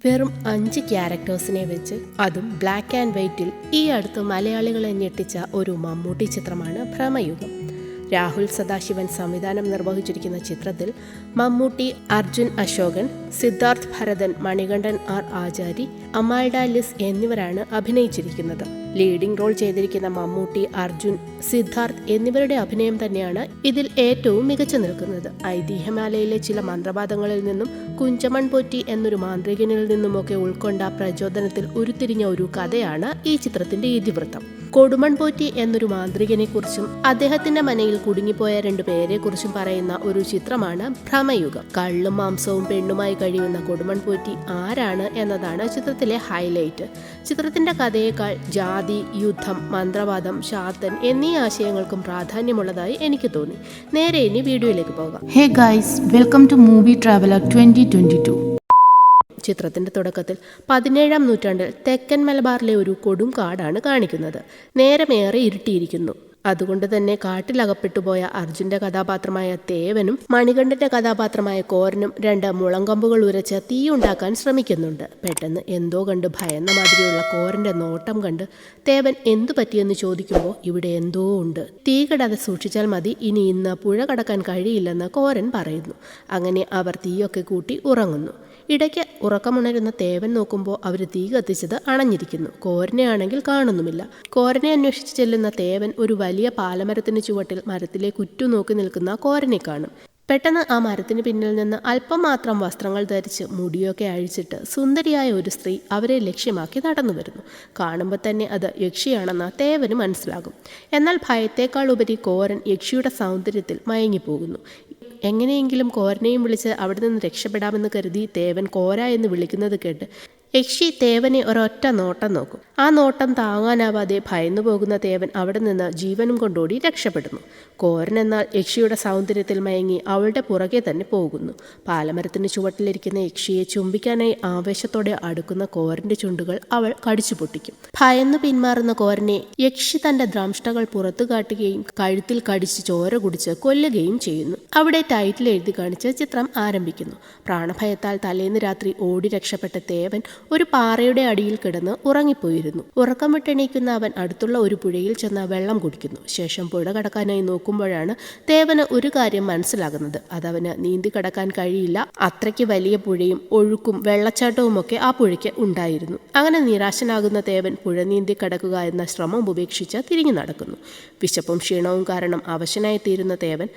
വെറും 5 ക്യാരക്ടേഴ്സിനെ വെച്ച് അതും ബ്ലാക്ക് ആൻഡ് വൈറ്റിൽ ഈ അടുത്ത് മലയാളികളെ ഞെട്ടിച്ച ഒരു മമ്മൂട്ടി ചിത്രമാണ് ഭ്രമയുഗം. രാഹുൽ സദാശിവൻ സംവിധാനം നിർവഹിച്ചിരിക്കുന്ന ചിത്രത്തിൽ മമ്മൂട്ടി, അർജുൻ അശോകൻ, സിദ്ധാർത്ഥ് ഭരതൻ, മണികണ്ഠൻ ആർ ആചാരി, അമാൽഡ ലിസ് എന്നിവരാണ് അഭിനയിച്ചിരിക്കുന്നത്. ലീഡിംഗ് റോൾ ചെയ്തിരിക്കുന്ന മമ്മൂട്ടി, അർജുൻ, സിദ്ധാർത്ഥ് എന്നിവരുടെ അഭിനയം തന്നെയാണ് ഇതിൽ ഏറ്റവും മികച്ചു നിൽക്കുന്നത്. ഐതിഹ്യമാലയിലെ ചില മന്ത്രവാദങ്ങളിൽ നിന്നും കുഞ്ചമൺ പൊറ്റി എന്നൊരു മാന്ത്രികനിൽ നിന്നുമൊക്കെ ഉൾക്കൊണ്ട പ്രചോദനത്തിൽ ഉരുത്തിരിഞ്ഞ ഒരു കഥയാണ് ഈ ചിത്രത്തിന്റെ ഇതിവൃത്തം. കൊടുമൺ പോറ്റി എന്നൊരു മാന്ത്രികനെ കുറിച്ചും അദ്ദേഹത്തിന്റെ മനയിൽ കുടുങ്ങിപ്പോയ 2 പേരെ കുറിച്ചും പറയുന്ന ഒരു ചിത്രമാണ് ഭ്രമയുഗം. കള്ളും മാംസവും പെണ്ണുമായി കഴിയുന്ന കൊടുമൺ പോറ്റി ആരാണ് എന്നതാണ് ചിത്രത്തിലെ ഹൈലൈറ്റ്. ചിത്രത്തിന്റെ കഥയേക്കാൾ ജാതി, യുദ്ധം, മന്ത്രവാദം, ശാത്തൻ എന്നീ ആശയങ്ങൾക്കും പ്രാധാന്യമുള്ളതായി എനിക്ക് തോന്നി. നേരെ ഇനി വീഡിയോയിലേക്ക് പോകാം. Hey guys, welcome to movie traveller 2022. ചിത്രത്തിന്റെ തുടക്കത്തിൽ 17-ാം നൂറ്റാണ്ടിൽ തെക്കൻ മലബാറിലെ ഒരു കൊടും കാടാണ് കാണിക്കുന്നത്. നേരമേറെ ഇരുട്ടിയിരിക്കുന്നു. അതുകൊണ്ട് തന്നെ കാട്ടിലകപ്പെട്ടുപോയ അർജുന്റെ കഥാപാത്രമായ തേവനും മണികണ്ഠന്റെ കഥാപാത്രമായ കോരനും 2 മുളങ്കമ്പുകൾ ഉരച്ച് തീയുണ്ടാക്കാൻ ശ്രമിക്കുന്നുണ്ട്. പെട്ടെന്ന് എന്തോ കണ്ട് ഭയന്ന മാതിരിയുള്ള കോരന്റെ നോട്ടം കണ്ട് തേവൻ എന്തു പറ്റിയെന്ന് ചോദിക്കുമ്പോൾ ഇവിടെ എന്തോ ഉണ്ട്, തീ കെടാതെ സൂക്ഷിച്ചാൽ മതി, ഇന്ന് പുഴ കടക്കാൻ കഴിയില്ലെന്ന് കോരൻ പറയുന്നു. അങ്ങനെ അവർ തീയൊക്കെ കൂട്ടി ഉറങ്ങുന്നു. ഇടയ്ക്ക് ഉറക്കമുണരുന്ന തേവൻ നോക്കുമ്പോൾ അവർ തീ കത്തിച്ചത് അണഞ്ഞിരിക്കുന്നു. കോരനെ ആണെങ്കിൽ കാണുന്നുമില്ല. കോരനെ അന്വേഷിച്ച് ചെല്ലുന്ന തേവൻ ഒരു വലിയ പാലമരത്തിന് ചുവട്ടിൽ മരത്തിലേക്ക് ഉറ്റുനോക്കി നിൽക്കുന്ന കോരനെ കാണും. പെട്ടെന്ന് ആ മരത്തിന് പിന്നിൽ നിന്ന് അല്പം മാത്രം വസ്ത്രങ്ങൾ ധരിച്ച് മുടിയൊക്കെ അഴിച്ചിട്ട് സുന്ദരിയായ ഒരു സ്ത്രീ അവരെ ലക്ഷ്യമാക്കി നടന്നു വരുന്നു. കാണുമ്പോൾ തന്നെ അത് യക്ഷിയാണെന്ന് തേവന് മനസ്സിലാകും. എന്നാൽ ഭയത്തേക്കാൾ ഉപരി കോരൻ യക്ഷിയുടെ സൗന്ദര്യത്തിൽ മയങ്ങിപ്പോകുന്നു. എങ്ങനെയെങ്കിലും കോരനെയും വിളിച്ച് അവിടെ നിന്ന് രക്ഷപ്പെടാമെന്ന് കരുതി തേവൻ കോര എന്ന് വിളിക്കുന്നത് കേട്ട് യക്ഷി തേവനെ ഒരൊറ്റ നോട്ടം നോക്കും. ആ നോട്ടം താങ്ങാനാവാതെ ഭയന്നു പോകുന്ന തേവൻ അവിടെ നിന്ന് ജീവനും കൊണ്ടോടി രക്ഷപ്പെടുന്നു. കോരൻ എന്നാൽ യക്ഷിയുടെ സൗന്ദര്യത്തിൽ മയങ്ങി അവളുടെ പുറകെ തന്നെ പോകുന്നു. പാലമരത്തിന് ചുവട്ടിലിരിക്കുന്ന യക്ഷിയെ ചുംബിക്കാനായി ആവേശത്തോടെ അടുക്കുന്ന കോരന്റെ ചുണ്ടുകൾ അവൾ കടിച്ചു പൊട്ടിക്കും. ഭയന്നു പിന്മാറുന്ന കോരനെ യക്ഷി തന്റെ ദ്രംഷ്ടകൾ പുറത്തു കാട്ടുകയും കഴുത്തിൽ കടിച്ച് ചോര കുടിച്ച് കൊല്ലുകയും ചെയ്യുന്നു. അവിടെ ടൈറ്റിൽ എഴുതി കാണിച്ച് ചിത്രം ആരംഭിക്കുന്നു. പ്രാണഭയത്താൽ തലേന്ന് രാത്രി ഓടി രക്ഷപ്പെട്ട തേവൻ ഒരു പാറയുടെ അടിയിൽ കിടന്ന് ഉറങ്ങിപ്പോയിരുന്നു. ഉറക്കം വിട്ടെണീക്കുന്ന അവൻ അടുത്തുള്ള ഒരു പുഴയിൽ ചെന്ന് വെള്ളം കുടിക്കുന്നു. ശേഷം പുഴ കടക്കാനായി നോക്കുമ്പോഴാണ് തേവന് ഒരു കാര്യം മനസ്സിലാകുന്നത്. അതവന് നീന്തി കടക്കാൻ കഴിയില്ല. അത്രയ്ക്ക് വലിയ പുഴയും ഒഴുക്കും വെള്ളച്ചാട്ടവും ഒക്കെ ആ പുഴയ്ക്ക് ഉണ്ടായിരുന്നു. അങ്ങനെ നിരാശനാകുന്ന തേവൻ പുഴ നീന്തി കടക്കുക എന്ന ശ്രമം ഉപേക്ഷിച്ച് തിരിഞ്ഞു നടക്കുന്നു. വിശപ്പും ക്ഷീണവും കാരണം അവശനായി തീരുന്ന തേവൻ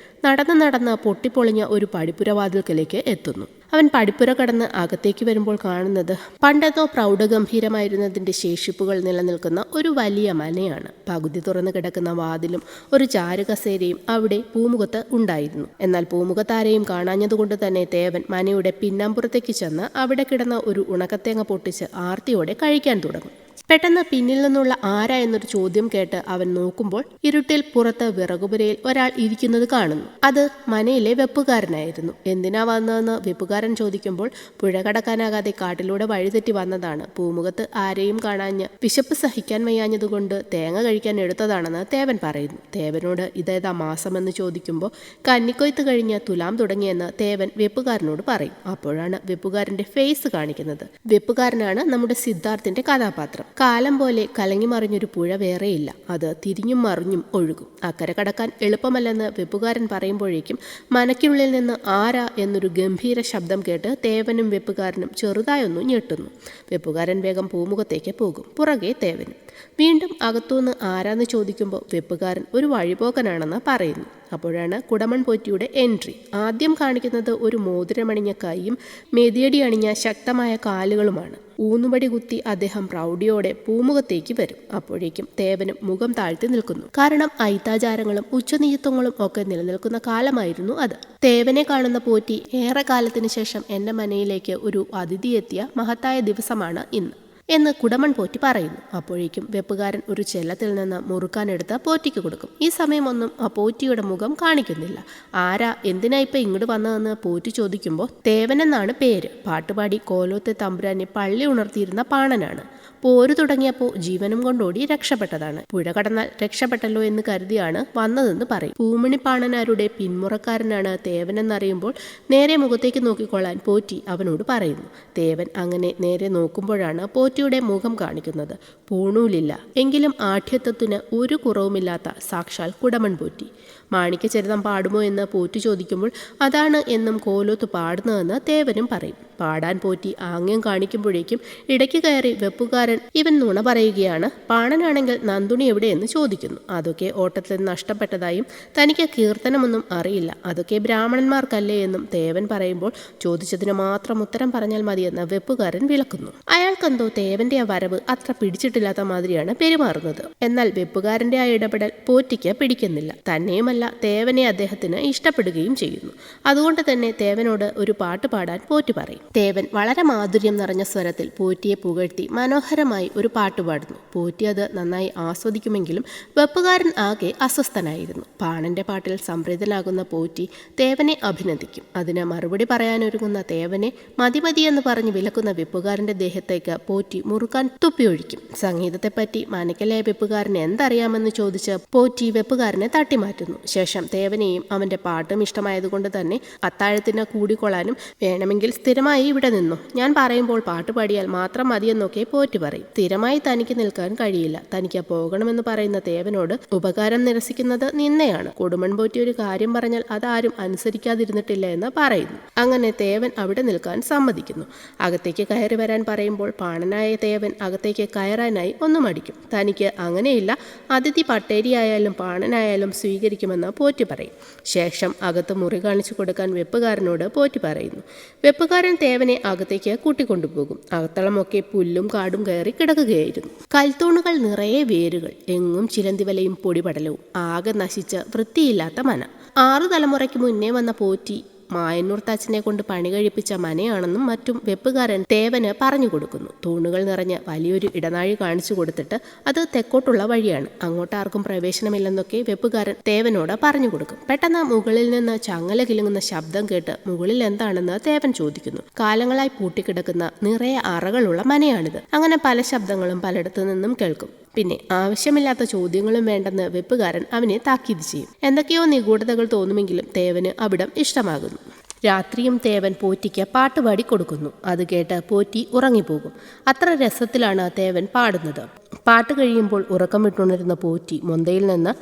നടന്ന് പൊട്ടിപ്പൊളിഞ്ഞ ഒരു പടിപ്പുരവാതിൽക്കലേക്ക് എത്തുന്നു. അവൻ പടിപ്പുര കടന്ന് അകത്തേക്ക് വരുമ്പോൾ കാണുന്നത് പണ്ടെന്നോ പ്രൗഢഗംഭീരമായിരുന്നതിൻ്റെ ശേഷിപ്പുകൾ നിലനിൽക്കുന്ന ഒരു വലിയ മനയാണ്. പകുതി തുറന്നു കിടക്കുന്ന വാതിലും ഒരു ചാരുകസേരയും അവിടെ പൂമുഖത്ത് ഉണ്ടായിരുന്നു. എന്നാൽ പൂമുഖത്താരെയും കാണാഞ്ഞതുകൊണ്ട് തന്നെ തേവൻ മനയുടെ പിന്നാമ്പുറത്തേക്ക് ചെന്ന് അവിടെ കിടന്ന ഒരു ഉണക്കത്തേങ്ങ പൊട്ടിച്ച് ആർത്തിയോടെ കഴിക്കാൻ തുടങ്ങും. പെട്ടെന്ന് പിന്നിൽ നിന്നുള്ള ആരാ എന്നൊരു ചോദ്യം കേട്ട് അവൻ നോക്കുമ്പോൾ ഇരുട്ടിൽ പുറത്ത് വിറകുപുരയിൽ ഒരാൾ ഇരിക്കുന്നത് കാണുന്നു. അത് മനയിലെ വെപ്പുകാരനായിരുന്നു. എന്തിനാ വന്നതെന്ന് വെപ്പുകാരൻ ചോദിക്കുമ്പോൾ പുഴ കടക്കാനാകാതെ കാട്ടിലൂടെ വഴിതെറ്റി വന്നതാണ്. പൂമുഖത്ത് ആരെയും കാണാഞ്ഞ് വിശപ്പ് സഹിക്കാൻ വയ്യാഞ്ഞതുകൊണ്ട് തേങ്ങ കഴിക്കാൻ എടുത്തതാണെന്ന് തേവൻ പറയുന്നു. തേവനോട് ഇതേതാ മാസമെന്ന് ചോദിക്കുമ്പോൾ കന്നിക്കൊയ്ത്ത് കഴിഞ്ഞ് തുലാം തുടങ്ങിയെന്ന് തേവൻ വെപ്പുകാരനോട് പറയും. അപ്പോഴാണ് വെപ്പുകാരന്റെ ഫേസ് കാണിക്കുന്നത്. വെപ്പുകാരനാണ് നമ്മുടെ സിദ്ധാർത്ഥിന്റെ കഥാപാത്രം. കാലം പോലെ കലങ്ങി മറിഞ്ഞൊരു പുഴ വേറെയില്ല. അത് തിരിഞ്ഞും മറിഞ്ഞും ഒഴുകും. അക്കരെ കടക്കാൻ എളുപ്പമല്ലെന്ന് വെപ്പുകാരൻ പറയുമ്പോഴേക്കും മനയ്ക്കുള്ളിൽ നിന്ന് ആരാ എന്നൊരു ഗംഭീര ശബ്ദം കേട്ട് തേവനും വെപ്പുകാരനും ചെറുതായൊന്നു ഞെട്ടുന്നു. വെപ്പുകാരൻ വേഗം പൂമുഖത്തേക്ക് പോകും. പുറകെ തേവനും. വീണ്ടും അകത്തുനിന്ന് ആരാന്ന് ചോദിക്കുമ്പോൾ വെപ്പുകാരൻ ഒരു വഴിപോക്കനാണെന്ന് പറയുന്നു. അപ്പോഴാണ് കുടമൺ പോറ്റിയുടെ എൻട്രി. ആദ്യം കാണിക്കുന്നത് ഒരു മോതിരമണിഞ്ഞ കൈയും മെതിയടി അണിഞ്ഞ ശക്തമായ കാലുകളുമാണ്. ഊന്നുപടി കുത്തി അദ്ദേഹം പ്രൗഢിയോടെ പൂമുഖത്തേക്ക് വരും. അപ്പോഴേക്കും തേവനും മുഖം താഴ്ത്തി നിൽക്കുന്നു. കാരണം ഐത്താചാരങ്ങളും ഉച്ചനീചത്വങ്ങളും ഒക്കെ നിലനിൽക്കുന്ന കാലമായിരുന്നു അത്. തേവനെ കാണുന്ന പോറ്റി ഏറെ കാലത്തിന് ശേഷം എൻ്റെ മനയിലേക്ക് ഒരു അതിഥി എത്തിയ മഹത്തായ ദിവസമാണ് ഇന്ന്. എന്ന് കുടമൺ പോറ്റി പറയുന്നു. അപ്പോഴേക്കും വെപ്പുകാരൻ ഒരു ചെല്ലത്തിൽ നിന്ന് മുറുക്കാനെടുത്ത് പോറ്റിക്ക് കൊടുക്കും. ഈ സമയമൊന്നും ആ പോറ്റിയുടെ മുഖം കാണിക്കുന്നില്ല. ആരാ, എന്തിനാ ഇപ്പം ഇങ്ങോട്ട് വന്നതെന്ന് പോറ്റി ചോദിക്കുമ്പോൾ തേവനെന്നാണ് പേര്. പാട്ടുപാടി കോലോത്തെ തമ്പുരാനെ പള്ളി ഉണർത്തിയിരുന്ന പാണനാണ്. പോര് തുടങ്ങിയപ്പോൾ ജീവനും കൊണ്ടോടി രക്ഷപ്പെട്ടതാണ്. പുഴ കടന്നാൽ രക്ഷപ്പെട്ടല്ലോ എന്ന് കരുതിയാണ് വന്നതെന്ന് പറയും. പൂമണിപ്പാണനാരുടെ പിന്മുറക്കാരനാണ് തേവനെന്നറിയുമ്പോൾ നേരെ മുഖത്തേക്ക് നോക്കിക്കൊള്ളാൻ പോറ്റി അവനോട് പറയുന്നു. തേവൻ അങ്ങനെ നേരെ നോക്കുമ്പോഴാണ് പോറ്റിയുടെ മുഖം കാണിക്കുന്നത്. പൂണൂലില്ല, എങ്കിലും ആഠ്യത്വത്തിന് ഒരു കുറവുമില്ലാത്ത സാക്ഷാൽ കുടമൺ പോറ്റി. മാണിക്യചരിതം പാടുമോ എന്ന് പോറ്റി ചോദിക്കുമ്പോൾ അതാണ് എന്നും കോലോത്ത് പാടുന്നതെന്ന് തേവനും പറയും. പാടാൻ പോറ്റി ആംഗ്യം കാണിക്കുമ്പോഴേക്കും ഇടയ്ക്ക് കയറി വെപ്പുകാരൻ ഇവൻ നുണ പറയുകയാണ്. പാണനാണെങ്കിൽ നന്ദുണി എവിടെയെന്ന് ചോദിക്കുന്നു. അതൊക്കെ ഓട്ടത്തിൽ നഷ്ടപ്പെട്ടതായും തനിക്ക് കീർത്തനമൊന്നും അറിയില്ല, അതൊക്കെ ബ്രാഹ്മണന്മാർക്കല്ലേ എന്നും തേവൻ പറയുമ്പോൾ ചോദിച്ചതിന് മാത്രം ഉത്തരം പറഞ്ഞാൽ മതിയെന്ന് വെപ്പുകാരൻ വിളക്കുന്നു. അയാൾക്കെന്തോ തേവന്റെ ആ വരവ് അത്ര പിടിച്ചിട്ടില്ലാത്ത മാതിരിയാണ് പെരുമാറുന്നത്. എന്നാൽ വെപ്പുകാരന്റെ ആ ഇടപെടൽ പോറ്റിക്ക് പിടിക്കുന്നില്ല. തന്നെയുമല്ല, തേവനെ അദ്ദേഹത്തിന് ഇഷ്ടപ്പെടുകയും ചെയ്യുന്നു. അതുകൊണ്ട് തന്നെ തേവനോട് ഒരു പാട്ട് പാടാൻ പോറ്റി പറയും. തേവൻ വളരെ മാധുര്യം നിറഞ്ഞ സ്വരത്തിൽ പോറ്റിയെ പുകഴ്ത്തി മനോഹരമായി ഒരു പാട്ട് പാടുന്നു. പോറ്റി അത് നന്നായി ആസ്വദിക്കുമെങ്കിലും വെപ്പുകാരൻ ആകെ അസ്വസ്ഥനായിരുന്നു. പാണന്റെ പാട്ടിൽ സംപ്രീതനാകുന്ന പോറ്റി തേവനെ അഭിനന്ദിക്കും. അതിന് മറുപടി പറയാനൊരുങ്ങുന്ന തേവനെ മതിമതിയെന്ന് പറഞ്ഞ് വിലക്കുന്ന വെപ്പുകാരന്റെ ദേഹത്തേക്ക് പോറ്റി മുറുക്കാൻ തുപ്പിയൊഴിക്കും. സംഗീതത്തെപ്പറ്റി മനക്കലായ വെപ്പുകാരന് എന്തറിയാമെന്ന് ചോദിച്ച് പോറ്റി വെപ്പുകാരനെ തട്ടിമാറ്റുന്നു. ശേഷം തേവനെയും അവന്റെ പാട്ടും ഇഷ്ടമായതുകൊണ്ട് തന്നെ അത്താഴത്തിന് കൂടിക്കൊള്ളാനും വേണമെങ്കിൽ സ്ഥിരമായി ഇവിടെ നിന്നു, ഞാൻ പറയുമ്പോൾ പാട്ട് പാടിയാൽ മാത്രം മതിയെന്നൊക്കെ പോറ്റി പറയും. സ്ഥിരമായി തനിക്ക് നിൽക്കാൻ കഴിയില്ല. തനിക്ക് പോകണമെന്ന് പറയുന്ന തേവനോട് ഉപകാരം നിരസിക്കുന്നത് നിന്നയാണ്. കൊടുമൺ പോറ്റി ഒരു കാര്യം പറഞ്ഞാൽ അതാരും അനുസരിക്കാതിരുന്നിട്ടില്ല എന്ന് പറയുന്നു. അങ്ങനെ തേവൻ അവിടെ നിൽക്കാൻ സമ്മതിക്കുന്നു. അകത്തേക്ക് കയറി വരാൻ പറയുമ്പോൾ പാണനായ തേവൻ അകത്തേക്ക് കയറാനായി ഒന്ന് മടിക്കും. തനിക്ക് അങ്ങനെയില്ല, അതിഥി പട്ടേരിയായാലും പാണനായാലും സ്വീകരിക്കുമെന്ന് പോറ്റി പറയും. ശേഷം അകത്ത് മുറി കാണിച്ചു കൊടുക്കാൻ വെപ്പുകാരനോട് പോറ്റി പറയുന്നു. വെപ്പുകാരൻ തേവനെ അകത്തേക്ക് കൂട്ടിക്കൊണ്ടുപോകും. അകത്തളമൊക്കെ പുല്ലും കാടും കയറി കിടക്കുകയായിരുന്നു. കൽത്തൂണുകൾ നിറയെ വേരുകൾ, എങ്ങും ചിലന്തിവലയും പൊടിപടലവും, ആകെ നശിച്ച് വൃത്തിയില്ലാത്ത മന. 6 തലമുറയ്ക്ക് മുന്നേ വന്ന പോറ്റി മായന്നൂർ തച്ചനെ കൊണ്ട് പണി കഴിപ്പിച്ച മനയാണെന്നും മറ്റും വെപ്പുകാരൻ തേവന് പറഞ്ഞു കൊടുക്കുന്നു. തൂണുകൾ നിറഞ്ഞ് വലിയൊരു ഇടനാഴി കാണിച്ചു കൊടുത്തിട്ട് അത് തെക്കോട്ടുള്ള വഴിയാണ്, അങ്ങോട്ട് ആർക്കും പ്രവേശനമില്ലെന്നൊക്കെ വെപ്പുകാരൻ തേവനോട് പറഞ്ഞു കൊടുക്കും. പെട്ടെന്ന് മുകളിൽ നിന്ന് ചങ്ങല കിലുങ്ങുന്ന ശബ്ദം കേട്ട് മുകളിൽ എന്താണെന്ന് തേവൻ ചോദിക്കുന്നു. കാലങ്ങളായി പൂട്ടിക്കിടക്കുന്ന നിറയെ അറകളുള്ള മനയാണിത്. അങ്ങനെ പല ശബ്ദങ്ങളും പലയിടത്തു നിന്നും കേൾക്കും. പിന്നെ ആവശ്യമില്ലാത്ത ചോദ്യങ്ങളും വേണ്ടെന്ന് വെപ്പുകാരൻ അവനെ താക്കീത് ചെയ്യും. എന്തൊക്കെയോ നിഗൂഢതകൾ തോന്നുമെങ്കിലും തേവന് അവിടം ഇഷ്ടമാകുന്നു. രാത്രിയും തേവൻ പോറ്റിക്ക് പാട്ടുപാടി കൊടുക്കുന്നു. അത് കേട്ട് പോറ്റി ഉറങ്ങിപ്പോകും. അത്ര രസത്തിലാണ് തേവൻ പാടുന്നത്. പാട്ട് കഴിയുമ്പോൾ ഉറക്കം വിട്ടുണരുന്ന പോറ്റി മൊന്തയിൽ നിന്ന്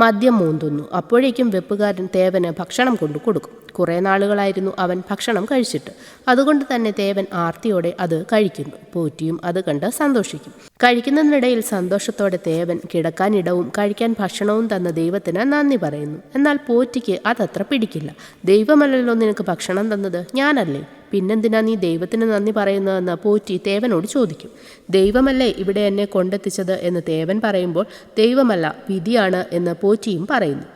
മദ്യം മൂന്തുന്നു. അപ്പോഴേക്കും വെപ്പുകാരൻ തേവന് ഭക്ഷണം കൊണ്ടു കൊടുക്കും. കുറേ നാളുകളായിരുന്നു അവൻ ഭക്ഷണം കഴിച്ചിട്ട്. അതുകൊണ്ട് തന്നെ തേവൻ ആർത്തിയോടെ അത് കഴിക്കുന്നു. പോറ്റിയും അത് കണ്ട് സന്തോഷിക്കും. കഴിക്കുന്നതിനിടയിൽ സന്തോഷത്തോടെ തേവൻ കിടക്കാനിടവും കഴിക്കാൻ ഭക്ഷണവും തന്ന ദൈവത്തിന് നന്ദി പറയുന്നു. എന്നാൽ പോറ്റിക്ക് അതത്ര പിടിക്കില്ല. ദൈവമല്ലല്ലോ നിനക്ക് ഭക്ഷണം തന്നത്, ഞാനല്ലേ, പിന്നെന്തിനാ നീ ദൈവത്തിന് നന്ദി പറയുന്നതെന്ന് പോറ്റി തേവനോട് ചോദിക്കും. ദൈവമല്ലേ ഇവിടെ എന്നെ കൊണ്ടെത്തിച്ചത് എന്ന് തേവൻ പറയുമ്പോൾ ദൈവമല്ല, വിധിയാണ് എന്ന് പോറ്റിയും പറയുന്നു.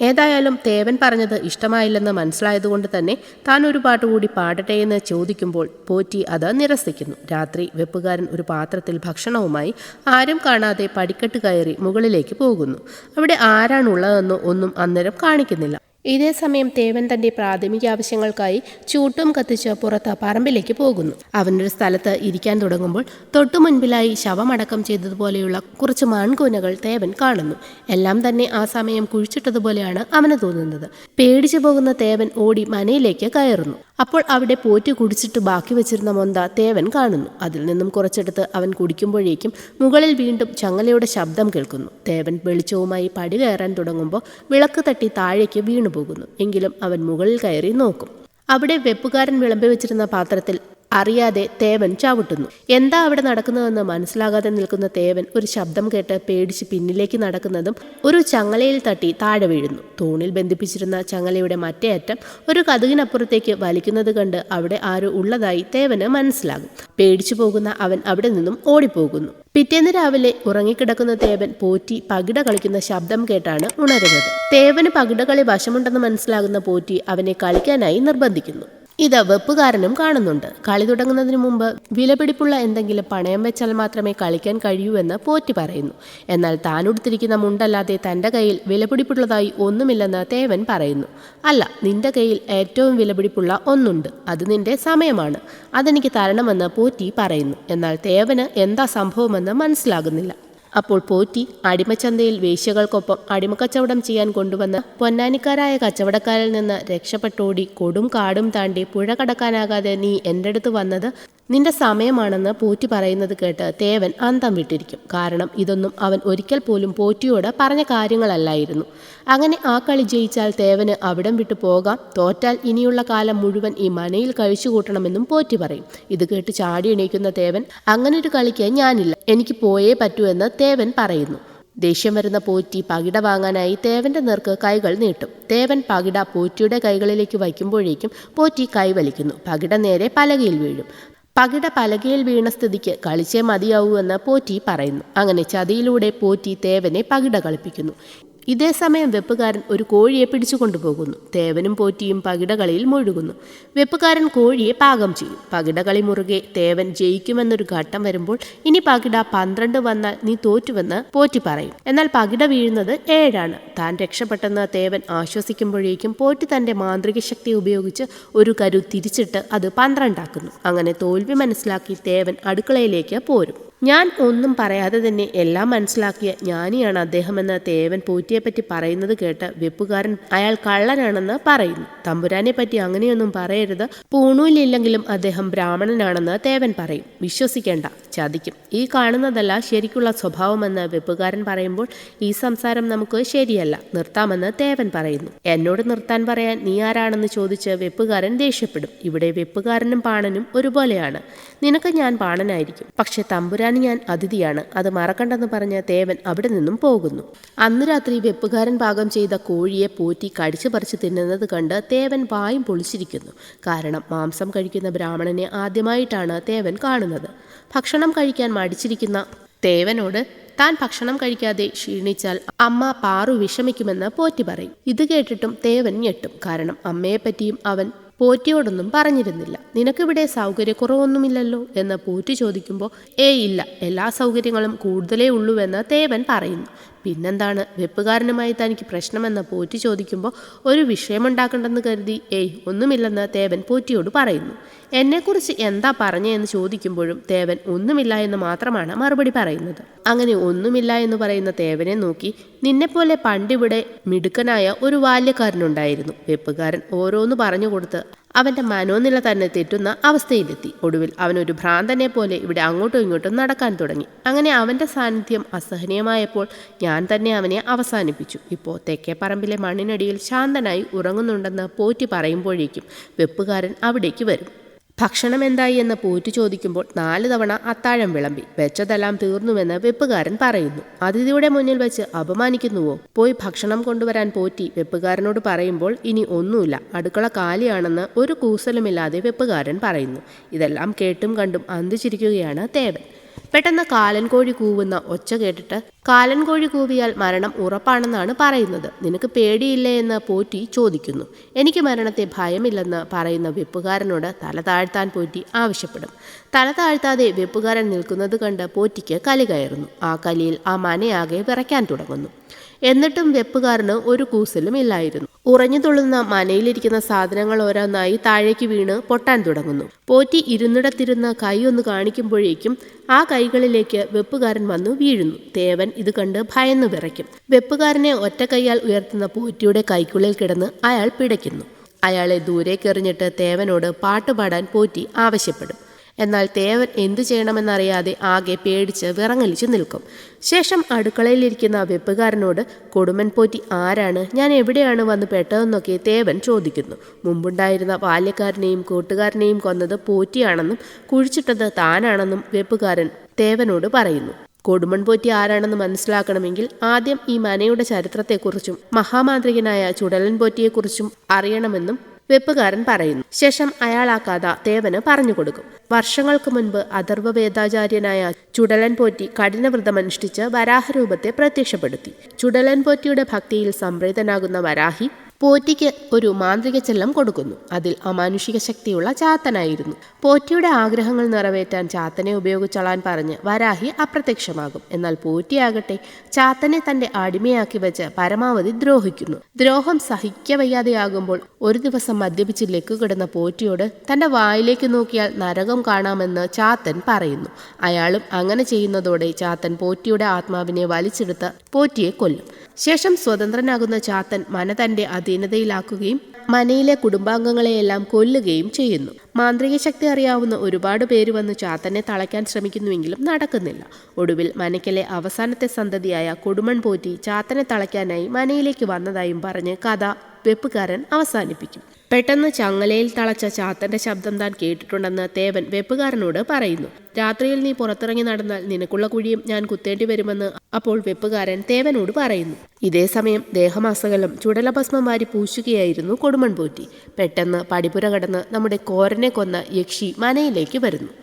ഏതായാലും തേവൻ പറഞ്ഞത് ഇഷ്ടമായില്ലെന്ന് മനസ്സിലായതുകൊണ്ട് തന്നെ താൻ ഒരു പാട്ട് കൂടി പാടട്ടെ എന്ന് ചോദിക്കുമ്പോൾ പോറ്റി അത് നിരസിക്കുന്നു. രാത്രി വെപ്പുകാരൻ ഒരു പാത്രത്തിൽ ഭക്ഷണവുമായി ആരും കാണാതെ പടിക്കെട്ട് കയറി മുകളിലേക്ക് പോകുന്നു. അവിടെ ആരാണുള്ളതെന്നോ ഒന്നും അന്നേരം കാണിക്കുന്നില്ല. ഇതേ സമയം തേവൻ തന്റെ പ്രാഥമിക ആവശ്യങ്ങൾക്കായി ചൂട്ടും കത്തിച്ച് പുറത്ത് പറമ്പിലേക്ക് പോകുന്നു. അവനൊരു സ്ഥലത്ത് ഇരിക്കാൻ തുടങ്ങുമ്പോൾ തൊട്ടു മുൻപിലായി ശവമടക്കം ചെയ്തതുപോലെയുള്ള കുറച്ച് മൺകൂനകൾ തേവൻ കാണുന്നു. എല്ലാം തന്നെ ആ സമയം കുഴിച്ചിട്ടതുപോലെയാണ് അവന് തോന്നുന്നത്. പേടിച്ചു പോകുന്ന തേവൻ ഓടി മനയിലേക്ക് കയറുന്നു. അപ്പോൾ അവിടെ പോറ്റി കുടിച്ചിട്ട് ബാക്കി വെച്ചിരുന്ന മൊന്ത തേവൻ കാണുന്നു. അതിൽ നിന്നും കുറച്ചെടുത്ത് അവൻ കുടിക്കുമ്പോഴേക്കും മുകളിൽ വീണ്ടും ചങ്ങലയുടെ ശബ്ദം കേൾക്കുന്നു. തേവൻ വെളിച്ചവുമായി പടി കയറാൻ തുടങ്ങുമ്പോൾ വിളക്ക് തട്ടി താഴേക്ക് വീണുപോകുന്നു. എങ്കിലും അവൻ മുകളിൽ കയറി നോക്കും. അവിടെ വെപ്പുകാരൻ വിളമ്പി വെച്ചിരുന്ന പാത്രത്തിൽ അറിയാതെ തേവൻ ചവിട്ടുന്നു. എന്താ അവിടെ നടക്കുന്നതെന്ന് മനസ്സിലാകാതെ നിൽക്കുന്ന തേവൻ ഒരു ശബ്ദം കേട്ട് പേടിച്ച് പിന്നിലേക്ക് നടക്കുന്നതും ഒരു ചങ്ങലയിൽ തട്ടി താഴെ വീഴുന്നു. തൂണിൽ ബന്ധിപ്പിച്ചിരുന്ന ചങ്ങലയുടെ മറ്റേ അറ്റം ഒരു കതകിനപ്പുറത്തേക്ക് വലിക്കുന്നത് കണ്ട് അവിടെ ആരോ ഉള്ളതായി തേവന് മനസ്സിലാകും. പേടിച്ചു പോകുന്ന അവൻ അവിടെ നിന്നും ഓടിപ്പോകുന്നു. പിറ്റേന്ന് രാവിലെ ഉറങ്ങിക്കിടക്കുന്ന തേവൻ പോറ്റി പകിട കളിക്കുന്ന ശബ്ദം കേട്ടാണ് ഉണരുന്നത്. തേവന് പകിടകളി വശമുണ്ടെന്ന് മനസ്സിലാകുന്ന പോറ്റി അവനെ കളിക്കാനായി നിർബന്ധിക്കുന്നു. ഇത് വെപ്പുകാരനും കാണുന്നുണ്ട്. കളി തുടങ്ങുന്നതിന് മുമ്പ് വിലപിടിപ്പുള്ള എന്തെങ്കിലും പണയം വെച്ചാൽ മാത്രമേ കളിക്കാൻ കഴിയൂ എന്ന് പോറ്റി പറയുന്നു. എന്നാൽ താൻ ഉടുത്തിരിക്കുന്ന മുണ്ടല്ലാതെ തൻ്റെ കയ്യിൽ വിലപിടിപ്പുള്ളതായി ഒന്നുമില്ലെന്ന് തേവൻ പറയുന്നു. അല്ല, നിന്റെ കയ്യിൽ ഏറ്റവും വിലപിടിപ്പുള്ള ഒന്നുണ്ട്, അത് നിന്റെ സമയമാണ്, അതെനിക്ക് തരണമെന്ന് പോറ്റി പറയുന്നു. എന്നാൽ തേവന് എന്താ സംഭവമെന്ന് മനസ്സിലാകുന്നില്ല. അപ്പോൾ പോറ്റി അടിമച്ചന്തയിൽ വേശ്യകൾക്കൊപ്പം അടിമക്കച്ചവടം ചെയ്യാൻ കൊണ്ടുവന്ന പൊന്നാനിക്കാരായ കച്ചവടക്കാരിൽ നിന്ന് രക്ഷപ്പെട്ടോടി കൊടും കാടും താണ്ടി പുഴ കടക്കാനാകാതെ നീ എൻ്റെ അടുത്ത് വന്നത് നിന്റെ സമയമാണെന്ന് പോറ്റി പറയുന്നത് കേട്ട് തേവൻ അന്തം വിട്ടിരിക്കും. കാരണം ഇതൊന്നും അവൻ ഒരിക്കൽ പോലും പോറ്റിയോട് പറഞ്ഞ കാര്യങ്ങളല്ലായിരുന്നു. അങ്ങനെ ആ കളി ജയിച്ചാൽ തേവന് അവിടം വിട്ടു പോകാം, തോറ്റാൽ ഇനിയുള്ള കാലം മുഴുവൻ ഈ മനയിൽ കഴിച്ചുകൂട്ടണമെന്നും പോറ്റി പറയും. ഇത് കേട്ട് ചാടി എണീക്കുന്ന തേവൻ അങ്ങനൊരു കളിക്ക് ഞാനില്ല, എനിക്ക് പോയേ പറ്റൂ എന്ന് തേവൻ പറയുന്നു. ദേഷ്യം വരുന്ന പോറ്റി പകിട വാങ്ങാനായി തേവന്റെ നേർക്ക് കൈകൾ നീട്ടും. തേവൻ പകിട പോറ്റിയുടെ കൈകളിലേക്ക് വയ്ക്കുമ്പോഴേക്കും പോറ്റി കൈവലിക്കുന്നു. പകിട നേരെ പലകയിൽ വീഴും. പകിട പലകയിൽ വീണ സ്ഥിതിക്ക് കളിച്ചേ മതിയാവൂ എന്ന് പോറ്റി പറയുന്നു. അങ്ങനെ ചതിയിലൂടെ പോറ്റി തേവനെ പകിട കളിപ്പിക്കുന്നു. ഇതേ സമയം വെപ്പുകാരൻ ഒരു കോഴിയെ പിടിച്ചു കൊണ്ടുപോകുന്നു. തേവനും പോറ്റിയും പകിടകളിയിൽ മുഴുകുന്നു. വെപ്പുകാരൻ കോഴിയെ പാകം ചെയ്യും. പകിടകളി മുറുകെ തേവൻ ജയിക്കുമെന്നൊരു ഘട്ടം വരുമ്പോൾ ഇനി പകിട 12 വന്നാൽ നീ തോറ്റുവെന്ന് പോറ്റി പറയും. എന്നാൽ പകിട വീഴുന്നത് 7. താൻ രക്ഷപ്പെട്ടെന്ന് തേവൻ ആശ്വസിക്കുമ്പോഴേക്കും പോറ്റി തൻ്റെ മാന്ത്രിക ശക്തി ഉപയോഗിച്ച് ഒരു കരു തിരിച്ചിട്ട് അത് 12 ആക്കുന്നു. അങ്ങനെ തോൽവി മനസ്സിലാക്കി തേവൻ അടുക്കളയിലേക്ക് പോരും. ഞാൻ ഒന്നും പറയാതെ തന്നെ എല്ലാം മനസ്സിലാക്കിയ ജ്ഞാനിയാണ് അദ്ദേഹമെന്ന് തേവൻ പോറ്റിയെപ്പറ്റി പറയുന്നത് കേട്ട് വെപ്പുകാരൻ അയാൾ കള്ളനാണെന്ന് പറയുന്നു. തമ്പുരാനെ പറ്റി അങ്ങനെയൊന്നും പറയരുത്, പൂണൂലില്ലെങ്കിലും അദ്ദേഹം ബ്രാഹ്മണനാണെന്ന് തേവൻ പറയും. വിശ്വസിക്കേണ്ട, ചതിക്കും. ഈ കാണുന്നതല്ല ശരിക്കുള്ള സ്വഭാവമെന്ന് വെപ്പുകാരൻ പറയുമ്പോൾ ഈ സംസാരം നമുക്ക് ശരിയല്ല, നിർത്താമെന്ന് തേവൻ പറയുന്നു. എന്നോട് നിർത്താൻ പറയാൻ നീ ആരാണെന്ന് ചോദിച്ച് വെപ്പുകാരൻ ദേഷ്യപ്പെടും. ഇവിടെ വെപ്പുകാരനും പാണനും ഒരുപോലെയാണ്. നിനക്ക് ഞാൻ പാണനായിരിക്കും, പക്ഷെ തമ്പുരാൻ ഞാൻ അതിഥിയാണ്, അത് മറക്കണ്ടെന്ന് പറഞ്ഞ് തേവൻ അവിടെ നിന്നും പോകുന്നു. അന്ന് രാത്രി വെപ്പുകാരൻ പാകം ചെയ്ത കോഴിയെ പോറ്റി കടിച്ചു പറിച്ച് തിന്നുന്നത് കണ്ട് തേവൻ വായും പൊളിച്ചിരിക്കുന്നു. കാരണം മാംസം കഴിക്കുന്ന ബ്രാഹ്മണനെ ആദ്യമായിട്ടാണ് തേവൻ കാണുന്നത്. ഭക്ഷണം കഴിക്കാൻ മടിച്ചിരിക്കുന്ന തേവനോട് താൻ ഭക്ഷണം കഴിക്കാതെ ക്ഷീണിച്ചാൽ അമ്മ പാറു വിഷമിക്കുമെന്ന് പോറ്റി പറയും. ഇത് കേട്ടിട്ടും തേവൻ ഞെട്ടും. കാരണം അമ്മയെപ്പറ്റിയും അവൻ പോറ്റിയോടൊന്നും പറഞ്ഞിരുന്നില്ല. നിനക്കിവിടെ സൗകര്യക്കുറവൊന്നുമില്ലല്ലോ എന്ന് പോറ്റി ചോദിക്കുമ്പോൾ ഇല്ല, എല്ലാ സൗകര്യങ്ങളും കൂടുതലേ ഉള്ളൂവെന്ന് തേവൻ പറയുന്നു. പിന്നെന്താണ് വെപ്പുകാരനുമായി തനിക്ക് പ്രശ്നമെന്ന് പോറ്റി ചോദിക്കുമ്പോൾ ഒരു വിഷയമുണ്ടാക്കണ്ടെന്ന് കരുതി ഒന്നുമില്ലെന്ന് തേവൻ പോറ്റിയോട് പറയുന്നു. എന്നെക്കുറിച്ച് എന്താ പറഞ്ഞതെന്ന് ചോദിക്കുമ്പോഴും തേവൻ ഒന്നുമില്ല എന്ന് മാത്രമാണ് മറുപടി പറയുന്നത്. അങ്ങനെ ഒന്നുമില്ല എന്ന് പറയുന്ന തേവനെ നോക്കി നിന്നെപ്പോലെ പണ്ടിവിടെ മിടുക്കനായ ഒരു ബാല്യക്കാരനുണ്ടായിരുന്നു. വെപ്പുകാരൻ ഓരോന്ന് പറഞ്ഞു കൊടുത്ത് അവൻ്റെ മനോനില തന്നെ തെറ്റുന്ന അവസ്ഥയിലെത്തി. ഒടുവിൽ അവനൊരു ഭ്രാന്തനെ പോലെ ഇവിടെ അങ്ങോട്ടും ഇങ്ങോട്ടും നടക്കാൻ തുടങ്ങി. അങ്ങനെ അവൻ്റെ സാന്നിധ്യം അസഹനീയമായപ്പോൾ ഞാൻ തന്നെ അവനെ അവസാനിപ്പിച്ചു. ഇപ്പോൾ തെക്കേപ്പറമ്പിലെ മണ്ണിനടിയിൽ ശാന്തനായി ഉറങ്ങുന്നുണ്ടെന്ന് പോറ്റി പറയുമ്പോഴേക്കും വെപ്പുകാരൻ അവിടേക്ക് വരും. ഭക്ഷണം എന്തായി എന്ന് പോറ്റി ചോദിക്കുമ്പോൾ 4 തവണ അത്താഴം വിളമ്പി, വെച്ചതെല്ലാം തീർന്നുവെന്ന് വെപ്പുകാരൻ പറയുന്നു. അതിഥിയുടെ മുന്നിൽ വെച്ച് അപമാനിക്കുന്നുവോ? പോയി ഭക്ഷണം കൊണ്ടുവരാൻ പോറ്റി വെപ്പുകാരനോട് പറയുമ്പോൾ ഇനി ഒന്നുമില്ല, അടുക്കള കാലിയാണെന്ന് ഒരു കൂസലുമില്ലാതെ വെപ്പുകാരൻ പറയുന്നു. ഇതെല്ലാം കേട്ടും കണ്ടും അന്തിച്ചിരിക്കുകയാണ് തേവൻ. പെട്ടെന്ന് കാലൻ കോഴി കൂവുന്ന ഒച്ച കേട്ടിട്ട് കാലൻ കോഴി കൂവിയാൽ മരണം ഉറപ്പാണെന്നാണ് പറയുന്നത്. നിനക്ക് പേടിയില്ലേ എന്ന് പോറ്റി ചോദിക്കുന്നു. എനിക്ക് മരണത്തെ ഭയമില്ലെന്ന് പറയുന്ന വെപ്പുകാരനോട് തല താഴ്ത്താൻ പോറ്റി ആവശ്യപ്പെടും. തല താഴ്ത്താതെ വെപ്പുകാരൻ നിൽക്കുന്നത് കണ്ട് പോറ്റിക്ക് കലി കയറുന്നു. ആ കലിയിൽ ആ മനയാകെ വിറയ്ക്കാൻ തുടങ്ങുന്നു. എന്നിട്ടും വെപ്പുകാരന് ഒരു കൂസലും ഇല്ലായിരുന്നു. ഉറഞ്ഞു തുള്ളുന്ന മനയിലിരിക്കുന്ന സാധനങ്ങൾ ഓരോന്നായി താഴേക്ക് വീണ് പൊട്ടാൻ തുടങ്ങുന്നു. പോറ്റി ഇരുന്നിടത്തിരുന്ന് കൈ ഒന്ന് കാണിക്കുമ്പോഴേക്കും ആ കൈകളിലേക്ക് വെപ്പുകാരൻ വന്നു വീഴുന്നു. തേവൻ ഇത് കണ്ട് ഭയന്ന് വിറയ്ക്കും. വെപ്പുകാരനെ ഒറ്റ കൈയാൽ ഉയർത്തുന്ന പോറ്റിയുടെ കൈക്കുള്ളിൽ കിടന്ന് അയാൾ പിടയ്ക്കുന്നു. അയാളെ ദൂരേക്കെറിഞ്ഞിട്ട് തേവനോട് പാട്ടുപാടാൻ പോറ്റി ആവശ്യപ്പെടും. എന്നാൽ തേവൻ എന്തു ചെയ്യണമെന്നറിയാതെ ആകെ പേടിച്ച് വിറങ്ങലിച്ചു നിൽക്കും. ശേഷം അടുക്കളയിലിരിക്കുന്ന വെപ്പുകാരനോട് കൊടുമൻ പോറ്റി ആരാണ്, ഞാൻ എവിടെയാണ് വന്ന് പെട്ടതെന്നൊക്കെ തേവൻ ചോദിക്കുന്നു. മുമ്പുണ്ടായിരുന്ന ബാല്യക്കാരനെയും കൂട്ടുകാരനെയും കൊന്നത് പോറ്റിയാണെന്നും കുഴിച്ചിട്ടത് താനാണെന്നും വെപ്പുകാരൻ തേവനോട് പറയുന്നു. കൊടുമൺ പോറ്റി ആരാണെന്ന് മനസ്സിലാക്കണമെങ്കിൽ ആദ്യം ഈ മനയുടെ ചരിത്രത്തെക്കുറിച്ചും മഹാമാന്ത്രികനായ ചുടലൻ പോറ്റിയെക്കുറിച്ചും അറിയണമെന്നും വെപ്പുകാരൻ പറയുന്നു. ശേഷം അയാൾ ആ കഥ തേവന് പറഞ്ഞു കൊടുക്കും. വർഷങ്ങൾക്ക് മുൻപ് അഥർവവേദാചാര്യനായ ചുടലൻ പോറ്റി കഠിനവ്രതമനുഷ്ഠിച്ച് വരാഹരൂപത്തെ പ്രത്യക്ഷപ്പെടുത്തി. ചുടലൻ പോറ്റിയുടെ ഭക്തിയിൽ സംപ്രീതനാകുന്ന വരാഹി പോറ്റിക്ക് ഒരു മാന്ത്രിക ചെല്ലം കൊടുക്കുന്നു. അതിൽ അമാനുഷിക ശക്തിയുള്ള ചാത്തനായിരുന്നു. പോറ്റിയുടെ ആഗ്രഹങ്ങൾ നിറവേറ്റാൻ ചാത്തനെ ഉപയോഗിച്ചോളാൻ പറഞ്ഞ് വരാഹി അപ്രത്യക്ഷമാകും. എന്നാൽ പോറ്റിയാകട്ടെ ചാത്തനെ തന്റെ അടിമയാക്കി വെച്ച് പരമാവധി ദ്രോഹിക്കുന്നു. ദ്രോഹം സഹിക്കവയ്യാതെയാകുമ്പോൾ ഒരു ദിവസം മദ്യപിച്ച് ലക്കുകിടന്ന പോറ്റിയോട് തന്റെ വായിലേക്ക് നോക്കിയാൽ നരകം കാണാമെന്ന് ചാത്തൻ പറയുന്നു. അയാളും അങ്ങനെ ചെയ്യുന്നതോടെ ചാത്തൻ പോറ്റിയുടെ ആത്മാവിനെ വലിച്ചെടുത്ത് പോറ്റിയെ കൊല്ലും. ശേഷം സ്വതന്ത്രനാകുന്ന ചാത്തൻ മന തന്റെ അധീനതയിലാക്കുകയും മനയിലെ കുടുംബാംഗങ്ങളെയെല്ലാം കൊല്ലുകയും ചെയ്യുന്നു. മാന്ത്രിക ശക്തി അറിയാവുന്ന ഒരുപാട് പേര് വന്ന് ചാത്തനെ തളയ്ക്കാൻ ശ്രമിക്കുന്നുവെങ്കിലും നടക്കുന്നില്ല. ഒടുവിൽ മനയ്ക്കലെ അവസാനത്തെ സന്തതിയായ കൊടുമൺ പോറ്റി ചാത്തനെ തളയ്ക്കാനായി മനയിലേക്ക് വന്നതായും പറഞ്ഞ് കഥ വെപ്പുകാരൻ അവസാനിപ്പിക്കും. പെട്ടെന്ന് ചങ്ങലയിൽ തളച്ച ചാത്തന്റെ ശബ്ദം താൻ കേട്ടിട്ടുണ്ടെന്ന് തേവൻ വെപ്പുകാരനോട് പറയുന്നു. രാത്രിയിൽ നീ പുറത്തിറങ്ങി നടന്നാൽ നിനക്കുള്ള കുഴിയും ഞാൻ കുത്തേണ്ടി വരുമെന്ന് അപ്പോൾ വെപ്പുകാരൻ തേവനോട് പറയുന്നു. ഇതേ സമയം ദേഹമാസകലം ചുടലഭസ്മം വാരി പൂശുകയായിരുന്നു കൊടുമൺ പോറ്റി. പെട്ടെന്ന് പടിപുര കടന്ന് നമ്മുടെ കോരനെ കൊന്ന യക്ഷി മനയിലേക്ക് വരുന്നു.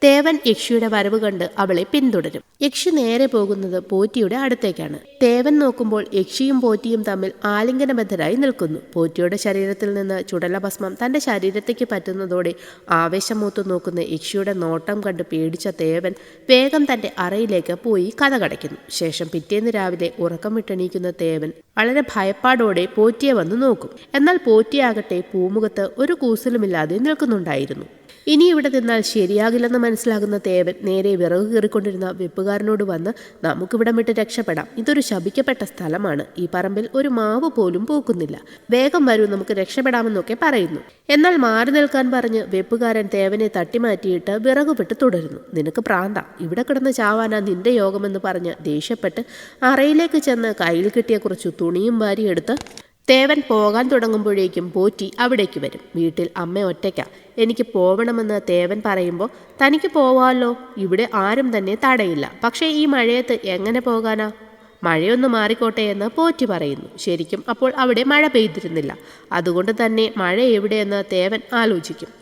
തേവൻ യക്ഷിയുടെ വരവ് കണ്ട് അവളെ പിന്തുടരും. യക്ഷി നേരെ പോകുന്നത് പോറ്റിയുടെ അടുത്തേക്കാണ്. തേവൻ നോക്കുമ്പോൾ യക്ഷിയും പോറ്റിയും തമ്മിൽ ആലിംഗനബദ്ധരായി നിൽക്കുന്നു. പോറ്റിയുടെ ശരീരത്തിൽ നിന്ന് ചുടലഭസ്മം തന്റെ ശരീരത്തേക്ക് പറ്റുന്നതോടെ ആവേശം മൂത്തു നോക്കുന്ന യക്ഷിയുടെ നോട്ടം കണ്ട് പേടിച്ച തേവൻ വേഗം തന്റെ അറയിലേക്ക് പോയി കഥ കടയ്ക്കുന്നു. ശേഷം പിറ്റേന്ന് രാവിലെ ഉറക്കം വിട്ടെണീക്കുന്ന തേവൻ വളരെ ഭയപ്പാടോടെ പോറ്റിയെ വന്ന് നോക്കും. എന്നാൽ പോറ്റിയാകട്ടെ പൂമുഖത്ത് ഒരു കൂസലുമില്ലാതെ നിൽക്കുന്നുണ്ടായിരുന്നു. ഇനി ഇവിടെ നിന്നാൽ ശരിയാകില്ലെന്ന് മനസ്സിലാകുന്ന തേവൻ നേരെ വിറക് കീറിക്കൊണ്ടിരുന്ന വെപ്പുകാരനോട് വന്ന് നമുക്കിവിടം വിട്ട് രക്ഷപ്പെടാം. ഇതൊരു ശപിക്കപ്പെട്ട സ്ഥലമാണ്. ഈ പറമ്പിൽ ഒരു മാവ് പോലും പൂക്കുന്നില്ല. വേഗം വരൂ, നമുക്ക് രക്ഷപ്പെടാമെന്നൊക്കെ പറയുന്നു. എന്നാൽ മാറി നിൽക്കാൻ പറഞ്ഞ് വെപ്പുകാരൻ തേവനെ തട്ടിമാറ്റിയിട്ട് വിറകുപെട്ട് തുടരുന്നു. നിനക്ക് പ്രാന്ത, ഇവിടെ കിടന്ന് ചാവാനാ നിന്റെ യോഗമെന്ന് പറഞ്ഞ് ദേഷ്യപ്പെട്ട് അറയിലേക്ക് ചെന്ന് കയ്യിൽ കിട്ടിയ കുറച്ചു തുണിയും വാരി എടുത്ത് തേവൻ പോകാൻ തുടങ്ങുമ്പോഴേക്കും പോറ്റി അവിടേക്ക് വരും. വീട്ടിൽ അമ്മ ഒറ്റയ്ക്ക, എനിക്ക് പോവണമെന്ന് തേവൻ പറയുമ്പോൾ തനിക്ക് പോവാമല്ലോ, ഇവിടെ ആരും തന്നെ തടയില്ല. പക്ഷേ ഈ മഴയത്ത് എങ്ങനെ പോകാനാ? മഴയൊന്ന് മാറിക്കോട്ടെ എന്ന് പോറ്റി പറയുന്നു. ശരിക്കും അപ്പോൾ അവിടെ മഴ പെയ്തിരുന്നില്ല. അതുകൊണ്ട് തന്നെ മഴ എവിടെയെന്ന് തേവൻ ആലോചിക്കും.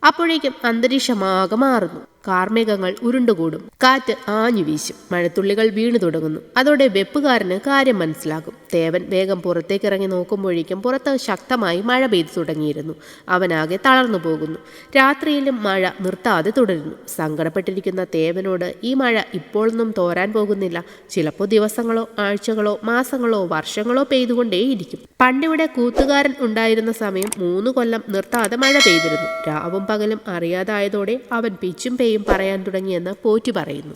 അപ്പോഴേക്കും അന്തരീക്ഷമാകെ മാറുന്നു. കാർമേഘങ്ങൾ ഉരുണ്ടുകൂടും. കാറ്റ് ആഞ്ഞു വീശും. മഴത്തുള്ളികൾ വീണു തുടങ്ങുന്നു. അതോടെ വെപ്പുകാരന് കാര്യം മനസ്സിലാകും. തേവൻ വേഗം പുറത്തേക്ക് ഇറങ്ങി നോക്കുമ്പോഴേക്കും പുറത്ത് ശക്തമായി മഴ പെയ്തു തുടങ്ങിയിരുന്നു. അവനാകെ തളർന്നു പോകുന്നു. രാത്രിയിലും മഴ നിർത്താതെ തുടരുന്നു. സങ്കടപ്പെട്ടിരിക്കുന്ന തേവനോട് ഈ മഴ ഇപ്പോഴൊന്നും തോരാൻ പോകുന്നില്ല. ചിലപ്പോൾ ദിവസങ്ങളോ ആഴ്ചകളോ മാസങ്ങളോ വർഷങ്ങളോ പെയ്തുകൊണ്ടേയിരിക്കും. പണ്ടിവിടെ കൂത്തുകാരൻ ഉണ്ടായിരുന്ന സമയം 3 കൊല്ലം നിർത്താതെ മഴ പെയ്തിരുന്നു. രാവും പകലും അറിയാതായതോടെ അവൻ പിച്ചും പേയും പറയാൻ തുടങ്ങിയെന്ന് പോറ്റി പറയുന്നു.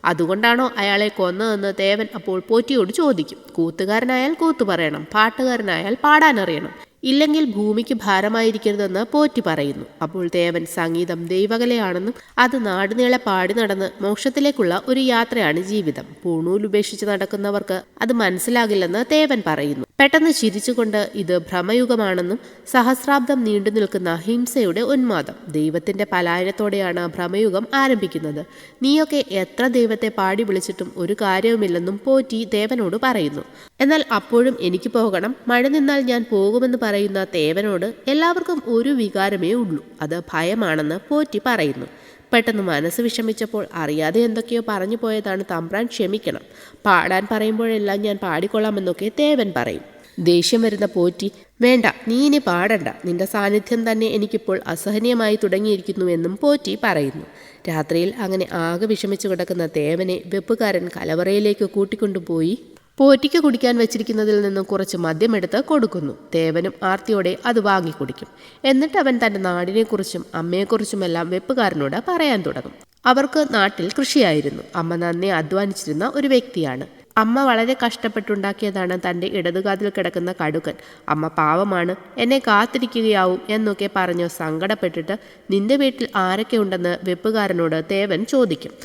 അതുകൊണ്ടാണോ അയാളെ കൊന്നതെന്ന് തേവൻ അപ്പോൾ പോറ്റിയോട് ചോദിക്കും. കൂത്തുകാരനായാൽ കൂത്തു പറയണം, പാട്ടുകാരനായാൽ പാടാനറിയണം, ഇല്ലെങ്കിൽ ഭൂമിക്ക് ഭാരമായിരിക്കരുതെന്ന് പോറ്റി പറയുന്നു. അപ്പോൾ തേവൻ സംഗീതം ദൈവകലയാണെന്നും അത് നാടുനീളെ പാടി നടന്ന് മോക്ഷത്തിലേക്കുള്ള ഒരു യാത്രയാണ് ജീവിതം, പൂണൂൽ ഉപേക്ഷിച്ച് നടക്കുന്നവർക്ക് അത് മനസ്സിലാകില്ലെന്ന് തേവൻ പറയുന്നു. പെട്ടെന്ന് ചിരിച്ചുകൊണ്ട് ഇത് ഭ്രമയുഗമാണെന്നും സഹസ്രാബ്ദം നീണ്ടു നിൽക്കുന്ന ഹിംസയുടെ ഉന്മാദം, ദൈവത്തിന്റെ പലായനത്തോടെയാണ് ഭ്രമയുഗം ആരംഭിക്കുന്നത്. നീയൊക്കെ എത്ര ദൈവത്തെ പാടി വിളിച്ചിട്ടും ഒരു കാര്യവുമില്ലെന്നും പോറ്റി തേവനോട് പറയുന്നു. എന്നാൽ അപ്പോഴും എനിക്ക് പോകണം, മഴ നിന്നാൽ ഞാൻ പോകുമെന്ന് പറയുന്ന തേവനോട് എല്ലാവർക്കും ഒരു വികാരമേ ഉള്ളൂ, അത് ഭയമാണെന്ന് പോറ്റി പറയുന്നു. പെട്ടെന്ന് മനസ്സ് വിഷമിച്ചപ്പോൾ അറിയാതെ എന്തൊക്കെയോ പറഞ്ഞു പോയതാണ്, തമ്പ്രാൻ ക്ഷമിക്കണം, പാടാൻ പറയുമ്പോഴെല്ലാം ഞാൻ പാടിക്കൊള്ളാമെന്നൊക്കെ തേവൻ പറയും. ദേഷ്യം വരുന്ന പോറ്റി, വേണ്ട, നീ ഇനി പാടണ്ട, നിന്റെ സാന്നിധ്യം തന്നെ എനിക്കിപ്പോൾ അസഹനീയമായി തുടങ്ങിയിരിക്കുന്നുവെന്നും പോറ്റി പറയുന്നു. രാത്രിയിൽ അങ്ങനെ ആകെ വിഷമിച്ചു കിടക്കുന്ന തേവനെ വെപ്പുകാരൻ കലവറയിലേക്ക് കൂട്ടിക്കൊണ്ടുപോയി പോറ്റിക്ക് കുടിക്കാൻ വെച്ചിരിക്കുന്നതിൽ നിന്നും കുറച്ച് മദ്യമെടുത്ത് കൊടുക്കുന്നു. തേവനും ആർത്തിയോടെ അത് വാങ്ങിക്കുടിക്കും. എന്നിട്ട് അവൻ തൻ്റെ നാടിനെക്കുറിച്ചും അമ്മയെക്കുറിച്ചുമെല്ലാം വെപ്പുകാരനോട് പറയാൻ തുടങ്ങും. അവർക്ക് നാട്ടിൽ കൃഷിയായിരുന്നു. അമ്മ നന്നെ അധ്വാനിച്ചിരുന്ന ഒരു വ്യക്തിയാണ്. അമ്മ വളരെ കഷ്ടപ്പെട്ടുണ്ടാക്കിയതാണ് തൻ്റെ ഇടതുകാതിൽ കിടക്കുന്ന കടുക്കൻ. അമ്മ പാവമാണ്, എന്നെ കാത്തിരിക്കുകയാവും എന്നൊക്കെ പറഞ്ഞ് സങ്കടപ്പെട്ടിട്ട് നിന്റെ വീട്ടിൽ ആരൊക്കെ ഉണ്ടെന്ന് വെപ്പുകാരനോട് തേവൻ ചോദിക്കും.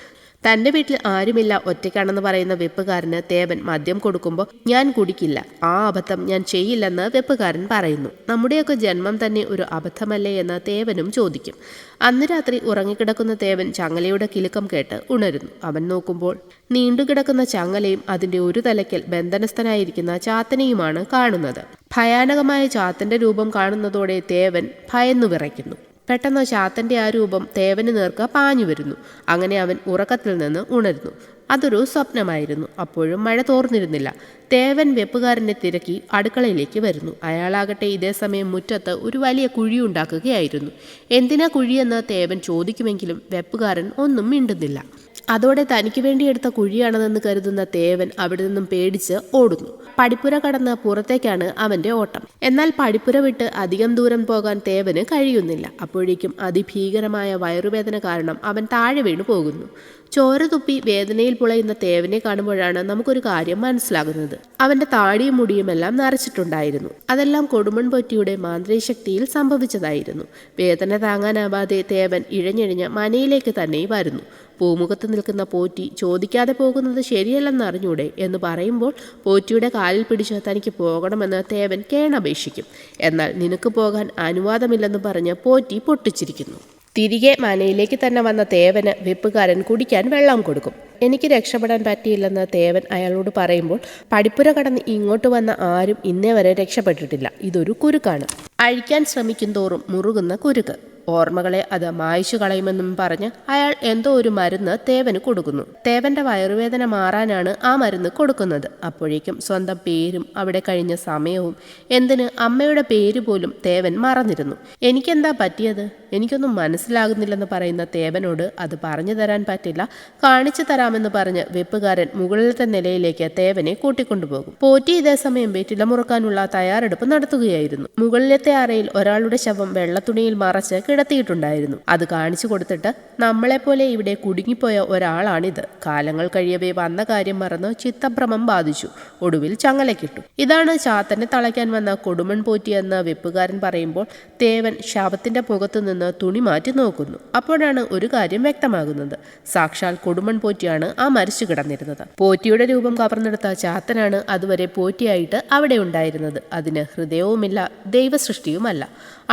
തൻ്റെ വീട്ടിൽ ആരുമില്ല, ഒറ്റയ്ക്കാണെന്ന് പറയുന്ന വെപ്പുകാരന് തേവൻ മദ്യം കൊടുക്കുമ്പോൾ ഞാൻ കുടിക്കില്ല, ആ അബദ്ധം ഞാൻ ചെയ്യില്ലെന്ന് വെപ്പുകാരൻ പറയുന്നു. നമ്മുടെയൊക്കെ ജന്മം തന്നെ ഒരു അബദ്ധമല്ലേ എന്ന് തേവനും ചോദിക്കും. അന്ന് രാത്രി ഉറങ്ങിക്കിടക്കുന്ന തേവൻ ചങ്ങലയുടെ കിലുക്കം കേട്ട് ഉണരുന്നു. അവൻ നോക്കുമ്പോൾ നീണ്ടുകിടക്കുന്ന ചങ്ങലയും അതിൻ്റെ ഒരു തലയ്ക്കൽ ബന്ധനസ്ഥനായിരിക്കുന്ന ചാത്തനെയുമാണ് കാണുന്നത്. ഭയാനകമായ ചാത്തൻ്റെ രൂപം കാണുന്നതോടെ തേവൻ ഭയന്നു വിറയ്ക്കുന്നു. പെട്ടെന്ന് ചാത്തൻ്റെ ആ രൂപം തേവന് നേർക്ക് പാഞ്ഞു വരുന്നു. അങ്ങനെ അവൻ ഉറക്കത്തിൽ നിന്ന് ഉണരുന്നു. അതൊരു സ്വപ്നമായിരുന്നു. അപ്പോഴും മഴ തോർന്നിരുന്നില്ല. തേവൻ വെപ്പുകാരനെ തിരക്കി അടുക്കളയിലേക്ക് വരുന്നു. അയാളാകട്ടെ ഇതേ സമയം മുറ്റത്ത് ഒരു വലിയ കുഴിയുണ്ടാക്കുകയായിരുന്നു. എന്തിനാ കുഴിയെന്ന് തേവൻ ചോദിക്കുമെങ്കിലും വെപ്പുകാരൻ ഒന്നും മിണ്ടുന്നില്ല. അതോടെ തനിക്ക് വേണ്ടി എടുത്ത കുഴിയാണെന്ന് കരുതുന്ന തേവൻ അവിടെ നിന്നും പേടിച്ച് ഓടുന്നു. പടിപ്പുര കടന്ന് പുറത്തേക്കാണ് അവന്റെ ഓട്ടം. എന്നാൽ പടിപ്പുര വിട്ട് അധികം ദൂരം പോകാൻ തേവന് കഴിയുന്നില്ല. അപ്പോഴേക്കും അതിഭീകരമായ വയറുവേദന കാരണം അവൻ താഴെ വീണു പോകുന്നു. ചോര തുപ്പി വേദനയിൽ പുളയുന്ന തേവനെ കാണുമ്പോഴാണ് നമുക്കൊരു കാര്യം മനസ്സിലാകുന്നത്. അവന്റെ താടിയും മുടിയുമെല്ലാം നരച്ചിട്ടുണ്ടായിരുന്നു. അതെല്ലാം കൊടുമൺ പോറ്റിയുടെ മാന്ത്രികശക്തിയിൽ സംഭവിച്ചതായിരുന്നു. വേദന താങ്ങാനാവാതെ തേവൻ ഇഴഞ്ഞിഴഞ്ഞ് മനയിലേക്ക് തന്നെ വരുന്നു. പൂമുഖത്ത് നിൽക്കുന്ന പോറ്റി ചോദിക്കാതെ പോകുന്നത് ശരിയല്ലെന്നറിഞ്ഞൂടെ എന്ന് പറയുമ്പോൾ പോറ്റിയുടെ കാലിൽ പിടിച്ച് തനിക്ക് പോകണമെന്ന് തേവൻ കേണപേക്ഷിക്കും. എന്നാൽ നിനക്ക് പോകാൻ അനുവാദമില്ലെന്ന് പറഞ്ഞ് പോറ്റി പൊട്ടിച്ചിരിക്കുന്നു. തിരികെ മനയിലേക്ക് തന്നെ വന്ന തേവന് വെപ്പുകാരൻ കുടിക്കാൻ വെള്ളം കൊടുക്കും. എനിക്ക് രക്ഷപ്പെടാൻ പറ്റിയില്ലെന്ന് തേവൻ അയാളോട് പറയുമ്പോൾ പടിപ്പുര കടന്ന് ഇങ്ങോട്ട് വന്ന ആരും ഇന്നേ വരെ രക്ഷപ്പെട്ടിട്ടില്ല. ഇതൊരു കുരുക്കാണ്. അഴിക്കാൻ ശ്രമിക്കും തോറും മുറുകുന്ന കുരുക്ക്. ഓർമ്മകളെ അത് മായ്ച്ചു കളയുമെന്നും പറഞ്ഞ് അയാൾ എന്തോ ഒരു മരുന്ന് തേവന് കൊടുക്കുന്നു. തേവന്റെ വയറുവേദന മാറാനാണ് ആ മരുന്ന് കൊടുക്കുന്നത്. അപ്പോഴേക്കും സ്വന്തം പേരും അവിടെ കഴിഞ്ഞ സമയവും എന്തിന് അമ്മയുടെ പേര് പോലും തേവൻ മറന്നിരുന്നു. എനിക്കെന്താ പറ്റിയത്, എനിക്കൊന്നും മനസ്സിലാകുന്നില്ലെന്ന് പറയുന്ന തേവനോട് അത് പറഞ്ഞു തരാൻ പറ്റില്ല, കാണിച്ചു തരാമെന്ന് പറഞ്ഞ് വെപ്പുകാരൻ മുകളിലത്തെ നിലയിലേക്ക് തേവനെ കൂട്ടിക്കൊണ്ടുപോകും. പോറ്റി ഇതേ സമയം വെറ്റില മുറുക്കാനുള്ള തയ്യാറെടുപ്പ് നടത്തുകയായിരുന്നു. മുകളിലത്തെ അറയിൽ ഒരാളുടെ ശവം വെള്ളത്തുണിയിൽ മറച്ച് കിടത്തിയിട്ടുണ്ടായിരുന്നു. അത് കാണിച്ചു കൊടുത്തിട്ട് നമ്മളെപ്പോലെ ഇവിടെ കുടുങ്ങിപ്പോയ ഒരാളാണിത്. കാലങ്ങൾ കഴിയവേ വന്ന കാര്യം മറന്ന് ചിത്തഭ്രമം ബാധിച്ചു. ഒടുവിൽ ചങ്ങലക്കിട്ടു. ഇതാണ് ചാത്തനെ തളയ്ക്കാൻ വന്ന കൊടുമൺ പോറ്റിയെന്ന് വെപ്പുകാരൻ പറയുമ്പോൾ തേവൻ ശവത്തിന്റെ പുറത്തു നിന്ന് തുണി മാറ്റി നോക്കുന്നു. അപ്പോഴാണ് ഒരു കാര്യം വ്യക്തമാകുന്നത്. സാക്ഷാൽ കൊടുമൺ പോറ്റിയാണ് ആ മരിച്ചു കിടന്നിരുന്നത്. പോറ്റിയുടെ രൂപം കവർന്നെടുത്ത ചാത്തനാണ് അതുവരെ പോറ്റിയായിട്ട് അവിടെ ഉണ്ടായിരുന്നത്. അതിന് ഹൃദയവുമില്ല, ദൈവസൃഷ്ടിയുമല്ല.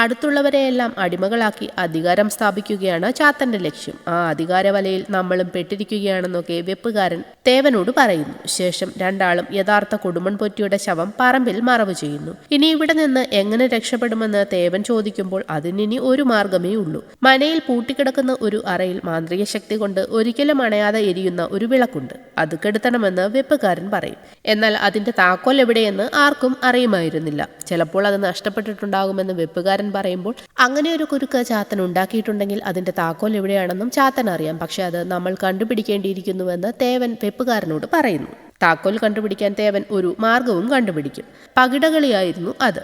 അടുത്തുള്ളവരെയെല്ലാം അടിമകളാക്കി അധികാരം സ്ഥാപിക്കുകയാണ് ചാത്തന്റെ ലക്ഷ്യം. ആ അധികാരവലയിൽ നമ്മളും പെട്ടിരിക്കുകയാണെന്നൊക്കെ വെപ്പുകാരൻ തേവനോട് പറയുന്നു. ശേഷം രണ്ടാളും യഥാർത്ഥ കൊടുമൺ പോറ്റിയുടെ ശവം പറമ്പിൽ മറവ് ചെയ്യുന്നു. ഇനി ഇവിടെ നിന്ന് എങ്ങനെ രക്ഷപ്പെടുമെന്ന് തേവൻ ചോദിക്കുമ്പോൾ അതിനി ഒരു മാർഗമേ ഉള്ളൂ. മനയിൽ പൂട്ടിക്കിടക്കുന്ന ഒരു അറയിൽ മാന്ത്രിക ശക്തി കൊണ്ട് ഒരിക്കലും അണയാതെ എരിയുന്ന ഒരു വിളക്കുണ്ട്. അത് കെടുത്തണമെന്ന് വെപ്പുകാരൻ പറയും. എന്നാൽ അതിന്റെ താക്കോൽ എവിടെയെന്ന് ആർക്കും അറിയുമായിരുന്നില്ല. ചിലപ്പോൾ അത് നഷ്ടപ്പെട്ടിട്ടുണ്ടാകുമെന്ന് വെപ്പുകാരൻ പറയുമ്പോൾ അങ്ങനെ ഒരു കുരുക്ക് ചാത്തൻ ഉണ്ടാക്കിയിട്ടുണ്ടെങ്കിൽ അതിന്റെ താക്കോൽ എവിടെയാണെന്നും ചാത്തൻ അറിയാം. പക്ഷെ അത് നമ്മൾ കണ്ടുപിടിക്കേണ്ടിയിരിക്കുന്നുവെന്ന് തേവൻ വെപ്പുകാരനോട് പറയുന്നു. താക്കോൽ കണ്ടുപിടിക്കാൻ തേവൻ ഒരു മാർഗവും കണ്ടുപിടിക്കും. പകിടകളിയായിരുന്നു അത്.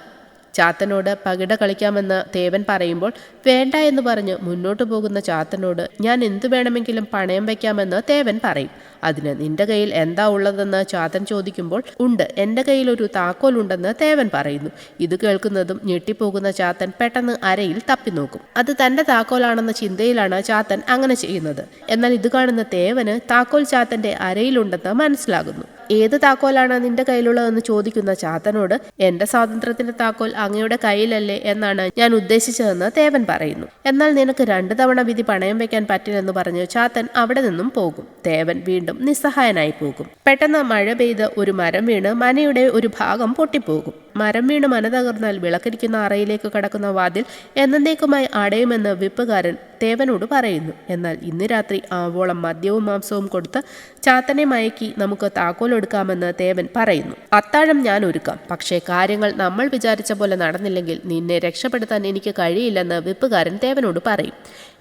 ചാത്തനോട് പകിട കളിക്കാമെന്ന് തേവൻ പറയുമ്പോൾ വേണ്ട എന്ന് പറഞ്ഞ് മുന്നോട്ടു പോകുന്ന ചാത്തനോട് ഞാൻ എന്തു വേണമെങ്കിലും പണയം വയ്ക്കാമെന്ന് തേവൻ പറയും. അതിന് നിന്റെ കയ്യിൽ എന്താ ഉള്ളതെന്ന് ചാത്തൻ ചോദിക്കുമ്പോൾ ഉണ്ട്, എൻ്റെ കയ്യിൽ ഒരു താക്കോലുണ്ടെന്ന് തേവൻ പറയുന്നു. ഇത് കേൾക്കുന്നതും ഞെട്ടിപ്പോകുന്ന ചാത്തൻ പെട്ടെന്ന് അരയിൽ തപ്പി നോക്കും. അത് തൻ്റെ താക്കോലാണെന്ന ചിന്തയിലാണ് ചാത്തൻ അങ്ങനെ ചെയ്യുന്നത്. എന്നാൽ ഇത് കാണുന്ന തേവന് താക്കോൽ ചാത്തൻ്റെ അരയിലുണ്ടെന്ന് മനസ്സിലാകുന്നു. ഏത് താക്കോലാണ് നിന്റെ കയ്യിലുള്ളതെന്ന് ചോദിക്കുന്ന ചാത്തനോട് എൻ്റെ സ്വാതന്ത്ര്യത്തിന്റെ താക്കോൽ അങ്ങയുടെ കയ്യിലല്ലേ എന്നാണ് ഞാൻ ഉദ്ദേശിച്ചതെന്ന് തേവൻ പറയുന്നു. എന്നാൽ നിനക്ക് 2 തവണ വിധി പണയം വെക്കാൻ പറ്റില്ലെന്ന് പറഞ്ഞ് ചാത്തൻ അവിടെ നിന്നും പോകും. തേവൻ വീണ്ടും നിസ്സഹായനായി പോകും. പെട്ടെന്ന് മഴ പെയ്ത് ഒരു മരം വീണ് മനയുടെ ഒരു ഭാഗം പൊട്ടിപ്പോകും. മരം വീണ് മന തകർന്നാൽ വിളക്കിരിക്കുന്ന അറയിലേക്ക് കടക്കുന്ന വാതിൽ എന്നേക്കുമായി അടയുമെന്ന് വെപ്പുകാരൻ തേവനോട് പറയുന്നു. എന്നാൽ ഇന്ന് രാത്രി ആവോളം മദ്യവും മാംസവും കൊടുത്ത് ചാത്തനെ മയക്കി നമുക്ക് താക്കോൽ എടുക്കാമെന്ന് തേവൻ പറയുന്നു. അത്താഴം ഞാൻ ഒരുക്കാം, പക്ഷേ കാര്യങ്ങൾ നമ്മൾ വിചാരിച്ച പോലെ നടന്നില്ലെങ്കിൽ നിന്നെ രക്ഷപ്പെടുത്താൻ എനിക്ക് കഴിയില്ലെന്ന് വെപ്പുകാരൻ തേവനോട് പറയും.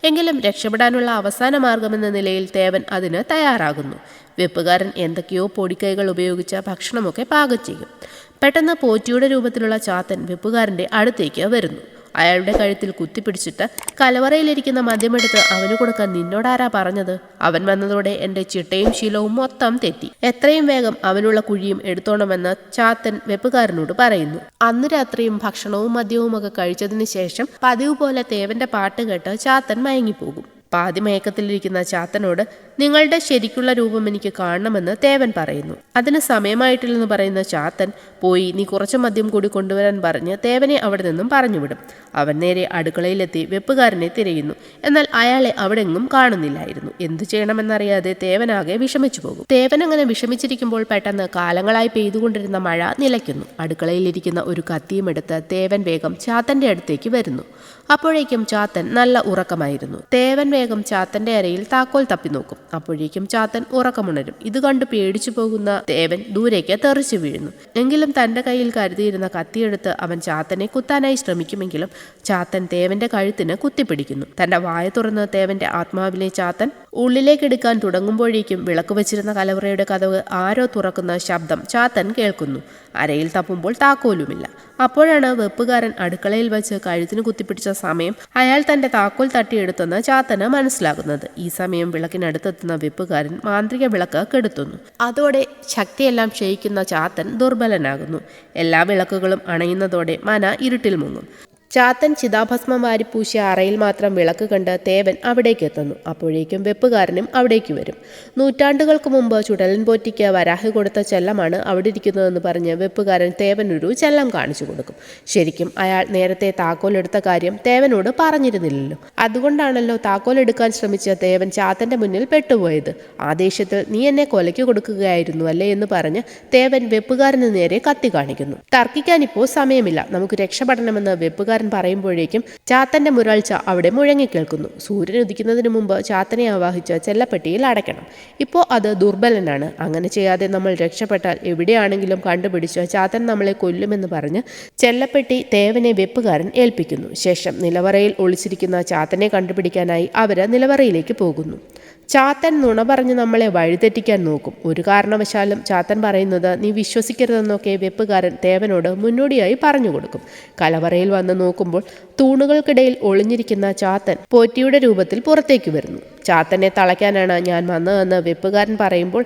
എങ്കിലും രക്ഷപ്പെടാനുള്ള അവസാന മാർഗമെന്ന നിലയിൽ തേവൻ അതിന് തയ്യാറാകുന്നു. വെപ്പുകാരൻ എന്തൊക്കെയോ പൊടിക്കൈകൾ ഉപയോഗിച്ച ഭക്ഷണമൊക്കെ പാകം ചെയ്യും. പെട്ടെന്ന് പോറ്റിയുടെ രൂപത്തിലുള്ള ചാത്തൻ വെപ്പുകാരൻ്റെ അടുത്തേക്ക് വരുന്നു. അയാളുടെ കഴുത്തിൽ കുത്തിപ്പിടിച്ചിട്ട് കലവറയിലിരിക്കുന്ന മദ്യമെടുത്ത് അവന് കൊടുക്കാൻ നിന്നോടാരാ പറഞ്ഞത്? അവൻ വന്നതോടെ എൻ്റെ ചിട്ടയും ശീലവും മൊത്തം തെറ്റി. എത്രയും വേഗം അവനുള്ള കുഴിയും എടുത്തോണമെന്ന് ചാത്തൻ വെപ്പുകാരനോട് പറയുന്നു. അന്ന് രാത്രിയും ഭക്ഷണവും മദ്യവും ഒക്കെ കഴിച്ചതിന് ശേഷം പതിവ് പോലെ തേവന്റെ പാട്ട് കേട്ട് ചാത്തൻ മയങ്ങിപ്പോകും. പാതി മയക്കത്തിലിരിക്കുന്ന ചാത്തനോട് നിങ്ങളുടെ ശരിക്കുള്ള രൂപം എനിക്ക് കാണണമെന്ന് തേവൻ പറയുന്നു. അതിന് സമയമായിട്ടില്ലെന്ന് പറയുന്ന ചാത്തൻ പോയി നീ കുറച്ച് മദ്യം കൂടി കൊണ്ടുവരാൻ പറഞ്ഞ് തേവനെ അവിടെ നിന്നും പറഞ്ഞുവിടും. അവൻ നേരെ അടുക്കളയിലെത്തി വെപ്പുകാരനെ തിരയുന്നു. എന്നാൽ അയാളെ അവിടെങ്ങും കാണുന്നില്ലായിരുന്നു. എന്തു ചെയ്യണമെന്നറിയാതെ തേവനാകെ വിഷമിച്ചു പോകും. തേവൻ അങ്ങനെ വിഷമിച്ചിരിക്കുമ്പോൾ പെട്ടെന്ന് കാലങ്ങളായി പെയ്തുകൊണ്ടിരുന്ന മഴ നിലയ്ക്കുന്നു. അടുക്കളയിലിരിക്കുന്ന ഒരു കത്തിയും എടുത്ത് തേവൻ വേഗം ചാത്തന്റെ അടുത്തേക്ക് വരുന്നു. അപ്പോഴേക്കും ചാത്തൻ നല്ല ഉറക്കമായിരുന്നു. തേവൻ വേഗം വേഗം ചാത്തന്റെ അരയിൽ താക്കോൽ തപ്പി നോക്കും. അപ്പോഴേക്കും ചാത്തൻ ഉറക്കമുണരും. ഇത് കണ്ട് പേടിച്ചു പോകുന്ന തേവൻ ദൂരേക്ക് തെറിച്ചു വീഴുന്നു. എങ്കിലും തന്റെ കയ്യിൽ കരുതിയിരുന്ന കത്തിയെടുത്ത് അവൻ ചാത്തനെ കുത്താനായി ശ്രമിക്കുമെങ്കിലും ചാത്തൻ തേവന്റെ കഴുത്തിന് കുത്തിപ്പിടിക്കുന്നു. തന്റെ വായ തുറന്ന് തേവന്റെ ആത്മാവിലെ ചാത്തൻ ഉള്ളിലേക്കെടുക്കാൻ തുടങ്ങുമ്പോഴേക്കും വിളക്ക് വെച്ചിരുന്ന കലവറയുടെ കതവ് ആരോ തുറക്കുന്ന ശബ്ദം ചാത്തൻ കേൾക്കുന്നു. അരയിൽ തപ്പുമ്പോൾ താക്കോലുമില്ല. അപ്പോഴാണ് വെപ്പുകാരൻ അടുക്കളയിൽ വെച്ച് കഴുത്തിന് കുത്തിപ്പിടിച്ച സമയം അയാൾ തന്റെ താക്കോൽ തട്ടിയെടുത്തെന്ന് ചാത്തന് മനസ്സിലാകുന്നത്. ഈ സമയം വിളക്കിനടുത്തെത്തുന്ന വെപ്പുകാരൻ മാന്ത്രിക വിളക്ക് കെടുത്തുന്നു. അതോടെ ശക്തിയെല്ലാം ക്ഷയിക്കുന്ന ചാത്തൻ ദുർബലനാകുന്നു. എല്ലാ വിളക്കുകളും അണയുന്നതോടെ മന ഇരുട്ടിൽ മുങ്ങും. ചാത്തൻ ചിതാഭസ്മം വാരിപ്പൂശിയ അറയിൽ മാത്രം വിളക്ക് കണ്ട് തേവൻ അവിടേക്ക് എത്തുന്നു. അപ്പോഴേക്കും വെപ്പുകാരനും അവിടേക്ക് വരും. നൂറ്റാണ്ടുകൾക്ക് മുമ്പ് ചുടലൻ പോറ്റിക്ക് വരാഹി കൊടുത്ത ചെല്ലമാണ് അവിടെ ഇരിക്കുന്നതെന്ന് പറഞ്ഞ് വെപ്പുകാരൻ തേവനൊരു ചെല്ലം കാണിച്ചു കൊടുക്കും. ശരിക്കും അയാൾ നേരത്തെ താക്കോലെടുത്ത കാര്യം തേവനോട് പറഞ്ഞിരുന്നില്ലല്ലോ. അതുകൊണ്ടാണല്ലോ താക്കോലെടുക്കാൻ ശ്രമിച്ച തേവൻ ചാത്തന്റെ മുന്നിൽ പെട്ടുപോയത്. ആ ദേഷ്യത്തിൽ നീ എന്നെ കൊലയ്ക്ക് കൊടുക്കുകയായിരുന്നു അല്ലേ എന്ന് പറഞ്ഞ് തേവൻ വെപ്പുകാരന് നേരെ കത്തി കാണിക്കുന്നു. തർക്കിക്കാനിപ്പോൾ സമയമില്ല, നമുക്ക് രക്ഷപ്പെടണമെന്ന് വെപ്പുകാരൻ പറയുമ്പോഴേക്കും ചാത്തന്റെ മുരൾച്ച അവിടെ മുഴങ്ങിക്കേൾക്കുന്നു. സൂര്യൻ ഉദിക്കുന്നതിന് മുമ്പ് ചാത്തനെ ആവാഹിച്ച് ചെല്ലപ്പെട്ടിയിൽ അടയ്ക്കണം. ഇപ്പോൾ അത് ദുർബലനാണ്. അങ്ങനെ ചെയ്യാതെ നമ്മൾ രക്ഷപ്പെട്ടാൽ എവിടെയാണെങ്കിലും കണ്ടുപിടിച്ച് ചാത്തൻ നമ്മളെ കൊല്ലുമെന്ന് പറഞ്ഞ് ചെല്ലപ്പെട്ടി തേവനെ വെപ്പുകാരൻ ഏൽപ്പിക്കുന്നു. ശേഷം നിലവറയിൽ ഒളിച്ചിരിക്കുന്ന ചാത്തനെ കണ്ടുപിടിക്കാനായി അവര് നിലവറയിലേക്ക് പോകുന്നു. ചാത്തൻ നുണ പറഞ്ഞ് നമ്മളെ വഴിതെറ്റിക്കാൻ നോക്കും. ഒരു കാരണവശാലും ചാത്തൻ പറയുന്നത് നീ വിശ്വസിക്കരുതെന്നൊക്കെ വെപ്പുകാരൻ തേവനോട് മുന്നോടിയായി പറഞ്ഞു കൊടുക്കും. കലവറയിൽ വന്ന് നോക്കുമ്പോൾ തൂണുകൾക്കിടയിൽ ഒളിഞ്ഞിരിക്കുന്ന ചാത്തൻ പോറ്റിയുടെ രൂപത്തിൽ പുറത്തേക്ക് വരുന്നു. ചാത്തനെ തളയ്ക്കാനാണ് ഞാൻ വന്നതെന്ന് വെപ്പുകാരൻ പറയുമ്പോൾ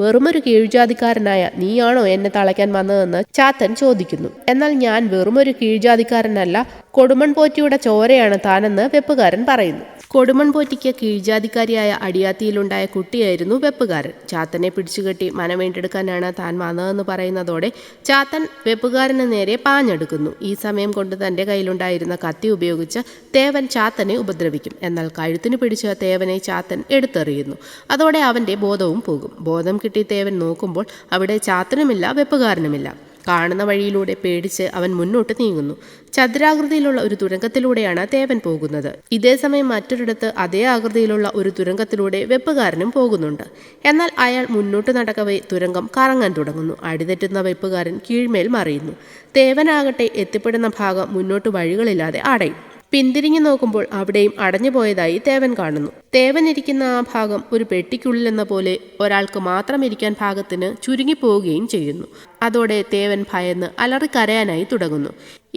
വെറുമൊരു കീഴ്ജാതിക്കാരനായ നീയാണോ എന്നെ തളയ്ക്കാൻ വന്നതെന്ന് ചാത്തൻ ചോദിക്കുന്നു. എന്നാൽ ഞാൻ വെറുമൊരു കീഴ്ജാതിക്കാരനല്ല, കൊടുമൺ പോറ്റിയുടെ ചോരയാണ് താനെന്ന് വെപ്പുകാരൻ പറയുന്നു. കൊടുമൺ പോറ്റിക്ക് കീഴ്ജാതിക്കാരിയായ അടിയാത്തിയിലുണ്ടായ കുട്ടിയായിരുന്നു വെപ്പുകാരൻ. ചാത്തനെ പിടിച്ചുകെട്ടി മനം വീണ്ടെടുക്കാനാണ് താൻ വന്നതെന്ന് പറയുന്നതോടെ ചാത്തൻ വെപ്പുകാരന് നേരെ പാഞ്ഞെടുക്കുന്നു. ഈ സമയം കൊണ്ട് തന്റെ കയ്യിലുണ്ടായിരുന്ന കത്തി ഉപയോഗിച്ച് തേവൻ ചാത്തനെ ഉപദ്രവിക്കും. എന്നാൽ കഴുത്തിന് പിടിച്ച് തേവനെ ചാത്തൻ എടുത്തെറിയുന്നു. അതോടെ അവന്റെ ബോധവും പോകും. ബോധം കിട്ടി തേവൻ നോക്കുമ്പോൾ അവിടെ ചാത്തനുമില്ല, വെപ്പുകാരനുമില്ല. കാണുന്ന വഴിയിലൂടെ പേടിച്ച് അവൻ മുന്നോട്ട് നീങ്ങുന്നു. ചതുരാകൃതിയിലുള്ള ഒരു തുരങ്കത്തിലൂടെയാണ് തേവൻ പോകുന്നത്. ഇതേസമയം മറ്റൊരിടത്ത് അതേ ആകൃതിയിലുള്ള ഒരു തുരങ്കത്തിലൂടെ വെപ്പുകാരനും പോകുന്നുണ്ട്. എന്നാൽ അയാൾ മുന്നോട്ട് നടക്കവേ തുരങ്കം കറങ്ങാൻ തുടങ്ങുന്നു. അടിതെറ്റുന്ന വെപ്പുകാരൻ കീഴ്മേൽ മറിയുന്നു. തേവനാകട്ടെ എത്തിപ്പെടുന്ന ഭാഗം മുന്നോട്ട് വഴികളില്ലാതെ അടയും. പിന്തിരിഞ്ഞു നോക്കുമ്പോൾ അവിടെയും അടഞ്ഞുപോയതായി തേവൻ കാണുന്നു. തേവൻ ഇരിക്കുന്ന ആ ഭാഗം ഒരു പെട്ടിക്കുള്ളിലെന്ന പോലെ ഒരാൾക്ക് മാത്രം ഇരിക്കാൻ ഭാഗത്തിന് ചുരുങ്ങിപ്പോവുകയും ചെയ്യുന്നു. അതോടെ തേവൻ ഭയന്ന് അലറിക്കരയാനായി തുടങ്ങുന്നു.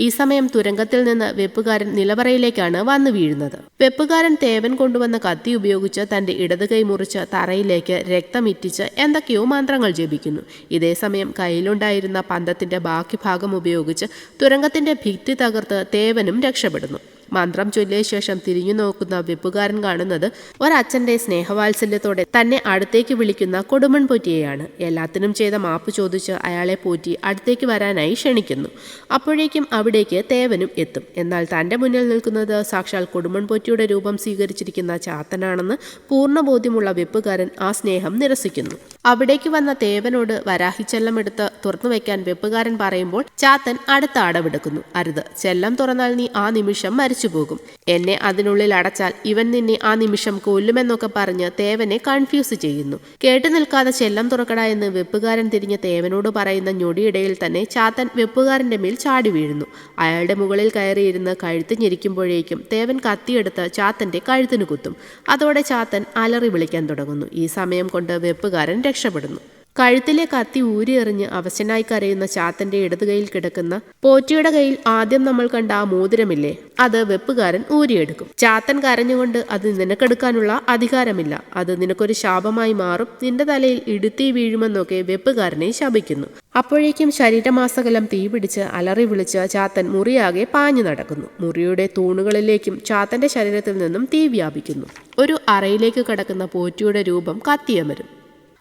ഈ സമയം തുരങ്കത്തിൽ നിന്ന് വെപ്പുകാരൻ നിലവറയിലേക്കാണ് വന്നു വീഴുന്നത്. വെപ്പുകാരൻ തേവൻ കൊണ്ടുവന്ന കത്തി ഉപയോഗിച്ച് തന്റെ ഇടത് കൈ മുറിച്ച് തറയിലേക്ക് രക്തമിറ്റിച്ച് എന്തൊക്കെയോ മന്ത്രങ്ങൾ ജപിക്കുന്നു. ഇതേസമയം കയ്യിലുണ്ടായിരുന്ന പന്തത്തിന്റെ ബാക്കി ഭാഗം ഉപയോഗിച്ച് തുരങ്കത്തിന്റെ ഭിത്തി തകർത്ത് തേവനും രക്ഷപ്പെടുന്നു. മന്ത്രം ചൊല്ലിയ ശേഷം തിരിഞ്ഞു നോക്കുന്ന വെപ്പുകാരൻ കാണുന്നത് ഒരച്ഛന്റെ സ്നേഹവാത്സല്യത്തോടെ തന്നെ അടുത്തേക്ക് വിളിക്കുന്ന കൊടുമൺ പോറ്റിയെയാണ്. എല്ലാത്തിനും ചെയ്ത മാപ്പ് ചോദിച്ച് അയാളെ പോറ്റി അടുത്തേക്ക് വരാനായി ക്ഷണിക്കുന്നു. അപ്പോഴേക്കും അവിടേക്ക് തേവനും എത്തും. എന്നാൽ തന്റെ മുന്നിൽ നിൽക്കുന്നത് സാക്ഷാൽ കൊടുമൺ പോറ്റിയുടെ രൂപം സ്വീകരിച്ചിരിക്കുന്ന ചാത്തനാണെന്ന് പൂർണ്ണബോധ്യമുള്ള വെപ്പുകാരൻ ആ സ്നേഹം നിരസിക്കുന്നു. അവിടേക്ക് വന്ന തേവനോട് വരാഹിച്ചെല്ലം എടുത്ത് തുറന്നു വെക്കാൻ വെപ്പുകാരൻ പറയുമ്പോൾ ചാത്തൻ അടുത്ത അടവെടുക്കുന്നു. അരുത്, ചെല്ലം തുറന്നാൽ നീ ആ നിമിഷം പോകും. എന്നെ അതിനുള്ളിൽ അടച്ചാൽ ഇവൻ നിന്നെ ആ നിമിഷം കൊല്ലുമെന്നൊക്കെ പറഞ്ഞ് തേവനെ കൺഫ്യൂസ് ചെയ്യുന്നു. കേട്ടു നിൽക്കാതെ ചെല്ലം തുറക്കട എന്ന് വെപ്പുകാരൻ തിരിഞ്ഞ് തേവനോട് പറയുന്ന ഞൊടിയിടയിൽ തന്നെ ചാത്തൻ വെപ്പുകാരന്റെ മേൽ ചാടി വീഴുന്നു. അയാളുടെ മുകളിൽ കയറിയിരുന്ന് കഴുത്ത് ഞെരിക്കുമ്പോഴേക്കും തേവൻ കത്തിയെടുത്ത് ചാത്തന്റെ കഴുത്തിന് കുത്തും. അതോടെ ചാത്തൻ അലറി വിളിക്കാൻ തുടങ്ങുന്നു. ഈ സമയം കൊണ്ട് വെപ്പുകാരൻ രക്ഷപ്പെടുന്നു. കഴുത്തിലെ കത്തി ഊരിയെറിഞ്ഞ് അവശനായി കരയുന്ന ചാത്തന്റെ ഇടതു കൈയിൽ കിടക്കുന്ന പോറ്റിയുടെ കയ്യിൽ ആദ്യം നമ്മൾ കണ്ട ആ മോതിരമില്ലേ, അത് വെപ്പുകാരൻ ഊരിയെടുക്കും. ചാത്തൻ കരഞ്ഞുകൊണ്ട് അത് നിനക്കെടുക്കാനുള്ള അധികാരമില്ല, അത് നിനക്കൊരു ശാപമായി മാറും, നിന്റെ തലയിൽ ഇടുത്തി വീഴുമെന്നൊക്കെ വെപ്പുകാരനെ ശപിക്കുന്നു. അപ്പോഴേക്കും ശരീരമാസകലം തീപിടിച്ച് അലറി വിളിച്ച് ചാത്തൻ മുറിയാകെ പാഞ്ഞു നടക്കുന്നു. മുറിയുടെ തൂണുകളിലേക്കും ചാത്തന്റെ ശരീരത്തിൽ നിന്നും തീ വ്യാപിക്കുന്നു. ഒരു അറയിലേക്ക് കടക്കുന്ന പോറ്റിയുടെ രൂപം കത്തിയമരും.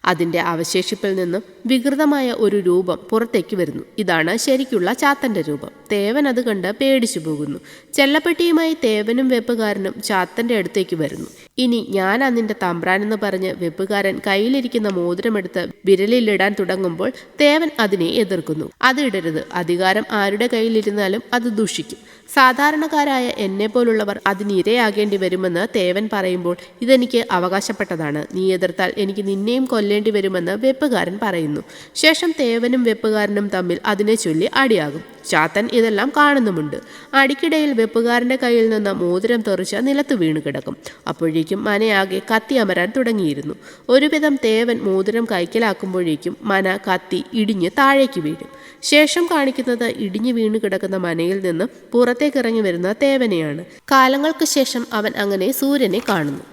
അതിന്റെ അവശേഷിപ്പിൽ നിന്നും വികൃതമായ ഒരു രൂപം പുറത്തേക്ക് വരുന്നു. ഇതാണ് ശരിക്കുള്ള ചാത്തന്റെ രൂപം. തേവൻ അത് കണ്ട് പേടിച്ചു പോകുന്നു. ചെല്ലപ്പെട്ടിയുമായി തേവനും വെപ്പുകാരനും ചാത്തന്റെ അടുത്തേക്ക് വരുന്നു. ഇനി ഞാനാ നിന്റെ തമ്പ്രാനെന്ന് പറഞ്ഞ് വെപ്പുകാരൻ കയ്യിലിരിക്കുന്ന മോതിരമെടുത്ത് വിരലിലിടാൻ തുടങ്ങുമ്പോൾ തേവൻ അതിനെ എതിർക്കുന്നു. അത് ഇടരുത്, അധികാരം ആരുടെ കയ്യിലിരുന്നാലും അത് ദുഷിക്കും. സാധാരണക്കാരായ എന്നെ പോലുള്ളവർ അതിനിരയാകേണ്ടി വരുമെന്ന് തേവൻ പറയുമ്പോൾ ഇതെനിക്ക് അവകാശപ്പെട്ടതാണ്. നീ എതിർത്താൽ എനിക്ക് നിന്നെയും കൊല്ലേണ്ടി വരുമെന്ന് വെപ്പുകാരൻ പറയുന്നു. ശേഷം തേവനും വെപ്പുകാരനും തമ്മിൽ അതിനെ ചൊല്ലി അടിയാകും. ചാത്തൻ ഇതെല്ലാം കാണുന്നുമുണ്ട്. അടിക്കിടയിൽ വെപ്പുകാരന്റെ കയ്യിൽ നിന്ന് മോതിരം തെറിച്ച് നിലത്ത് വീണു കിടക്കും. അപ്പോഴേക്കും മനയാകെ കത്തി അമരാൻ തുടങ്ങിയിരുന്നു. ഒരുവിധം തേവൻ മോതിരം കൈക്കലാക്കുമ്പോഴേക്കും മന കത്തി ഇടിഞ്ഞ് താഴേക്ക് വീഴും. ശേഷം കാണിക്കുന്നത് ഇടിഞ്ഞു വീണു കിടക്കുന്ന മനയിൽ നിന്ന് പുറത്തേക്കിറങ്ങി വരുന്ന തേവനെയാണ്. കാലങ്ങൾക്ക് ശേഷം അവൻ അങ്ങനെ സൂര്യനെ കാണുന്നു.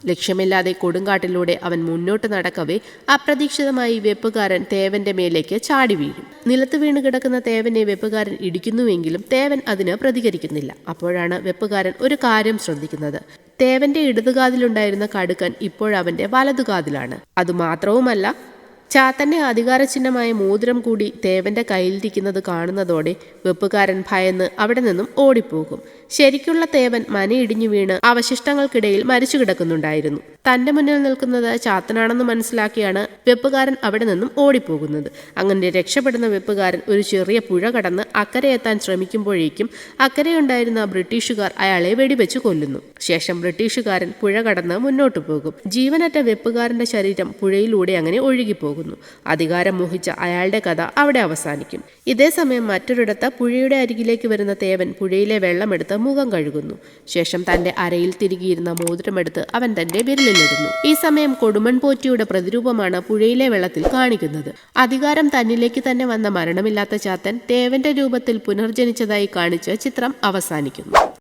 ലക്ഷ്യമില്ലാതെ കൊടുങ്കാട്ടിലൂടെ അവൻ മുന്നോട്ട് നടക്കവേ അപ്രതീക്ഷിതമായി വെപ്പുകാരൻ തേവന്റെ മേലേക്ക് ചാടി വീഴും. നിലത്ത് വീണ് കിടക്കുന്ന തേവനെ വെപ്പുകാരൻ ഇടിക്കുന്നുവെങ്കിലും തേവൻ അതിന് പ്രതികരിക്കുന്നില്ല. അപ്പോഴാണ് വെപ്പുകാരൻ ഒരു കാര്യം ശ്രദ്ധിക്കുന്നത്. തേവന്റെ ഇടതുകാതിലുണ്ടായിരുന്ന കടുക്കൻ ഇപ്പോഴവന്റെ വലതുകാതിലാണ്. അതുമാത്രവുമല്ല, ചാത്തന്റെ അധികാരചിഹ്നമായ മോതിരം കൂടി തേവന്റെ കയ്യിലിരിക്കുന്നത് കാണുന്നതോടെ വെപ്പുകാരൻ ഭയന്ന് അവിടെ നിന്നും ഓടിപ്പോകും. ശരിക്കുള്ള തേവൻ മനയിടിഞ്ഞു വീണ് അവശിഷ്ടങ്ങൾക്കിടയിൽ മരിച്ചു കിടക്കുന്നുണ്ടായിരുന്നു. തന്റെ മുന്നിൽ നിൽക്കുന്നത് ചാത്തനാണെന്ന് മനസ്സിലാക്കിയാണ് വെപ്പുകാരൻ അവിടെ നിന്നും ഓടിപ്പോകുന്നത്. അങ്ങനെ രക്ഷപ്പെടുന്ന വെപ്പുകാരൻ ഒരു ചെറിയ പുഴ കടന്ന് അക്കരെ എത്താൻ ശ്രമിക്കുമ്പോഴേക്കും അക്കരെയുണ്ടായിരുന്ന ബ്രിട്ടീഷുകാർ അയാളെ വെടിവെച്ച് കൊല്ലുന്നു. ശേഷം ബ്രിട്ടീഷുകാരൻ പുഴ കടന്ന് മുന്നോട്ടു പോകും. ജീവനറ്റ വെപ്പുകാരന്റെ ശരീരം പുഴയിലൂടെ അങ്ങനെ ഒഴുകിപ്പോകും. അധികാരം മോഹിച്ച അയാളുടെ കഥ അവിടെ അവസാനിക്കും. ഇതേസമയം മറ്റൊരിടത്ത് പുഴയുടെ അരികിലേക്ക് വരുന്ന തേവൻ പുഴയിലെ വെള്ളമെടുത്ത് മുഖം കഴുകുന്നു. ശേഷം തന്റെ അരയിൽ തിരികിയിരുന്ന മോതിരമെടുത്ത് അവൻ തന്റെ വിരലിലിടുന്നു. ഈ സമയം കൊടുമൺ പോറ്റിയുടെ പ്രതിരൂപമാണ് പുഴയിലെ വെള്ളത്തിൽ കാണിക്കുന്നത്. അധികാരം തന്നിലേക്ക് തന്നെ വന്ന മരണമില്ലാത്ത ചാത്തൻ തേവന്റെ രൂപത്തിൽ പുനർജനിച്ചതായി കാണിച്ച് ചിത്രം അവസാനിക്കുന്നു.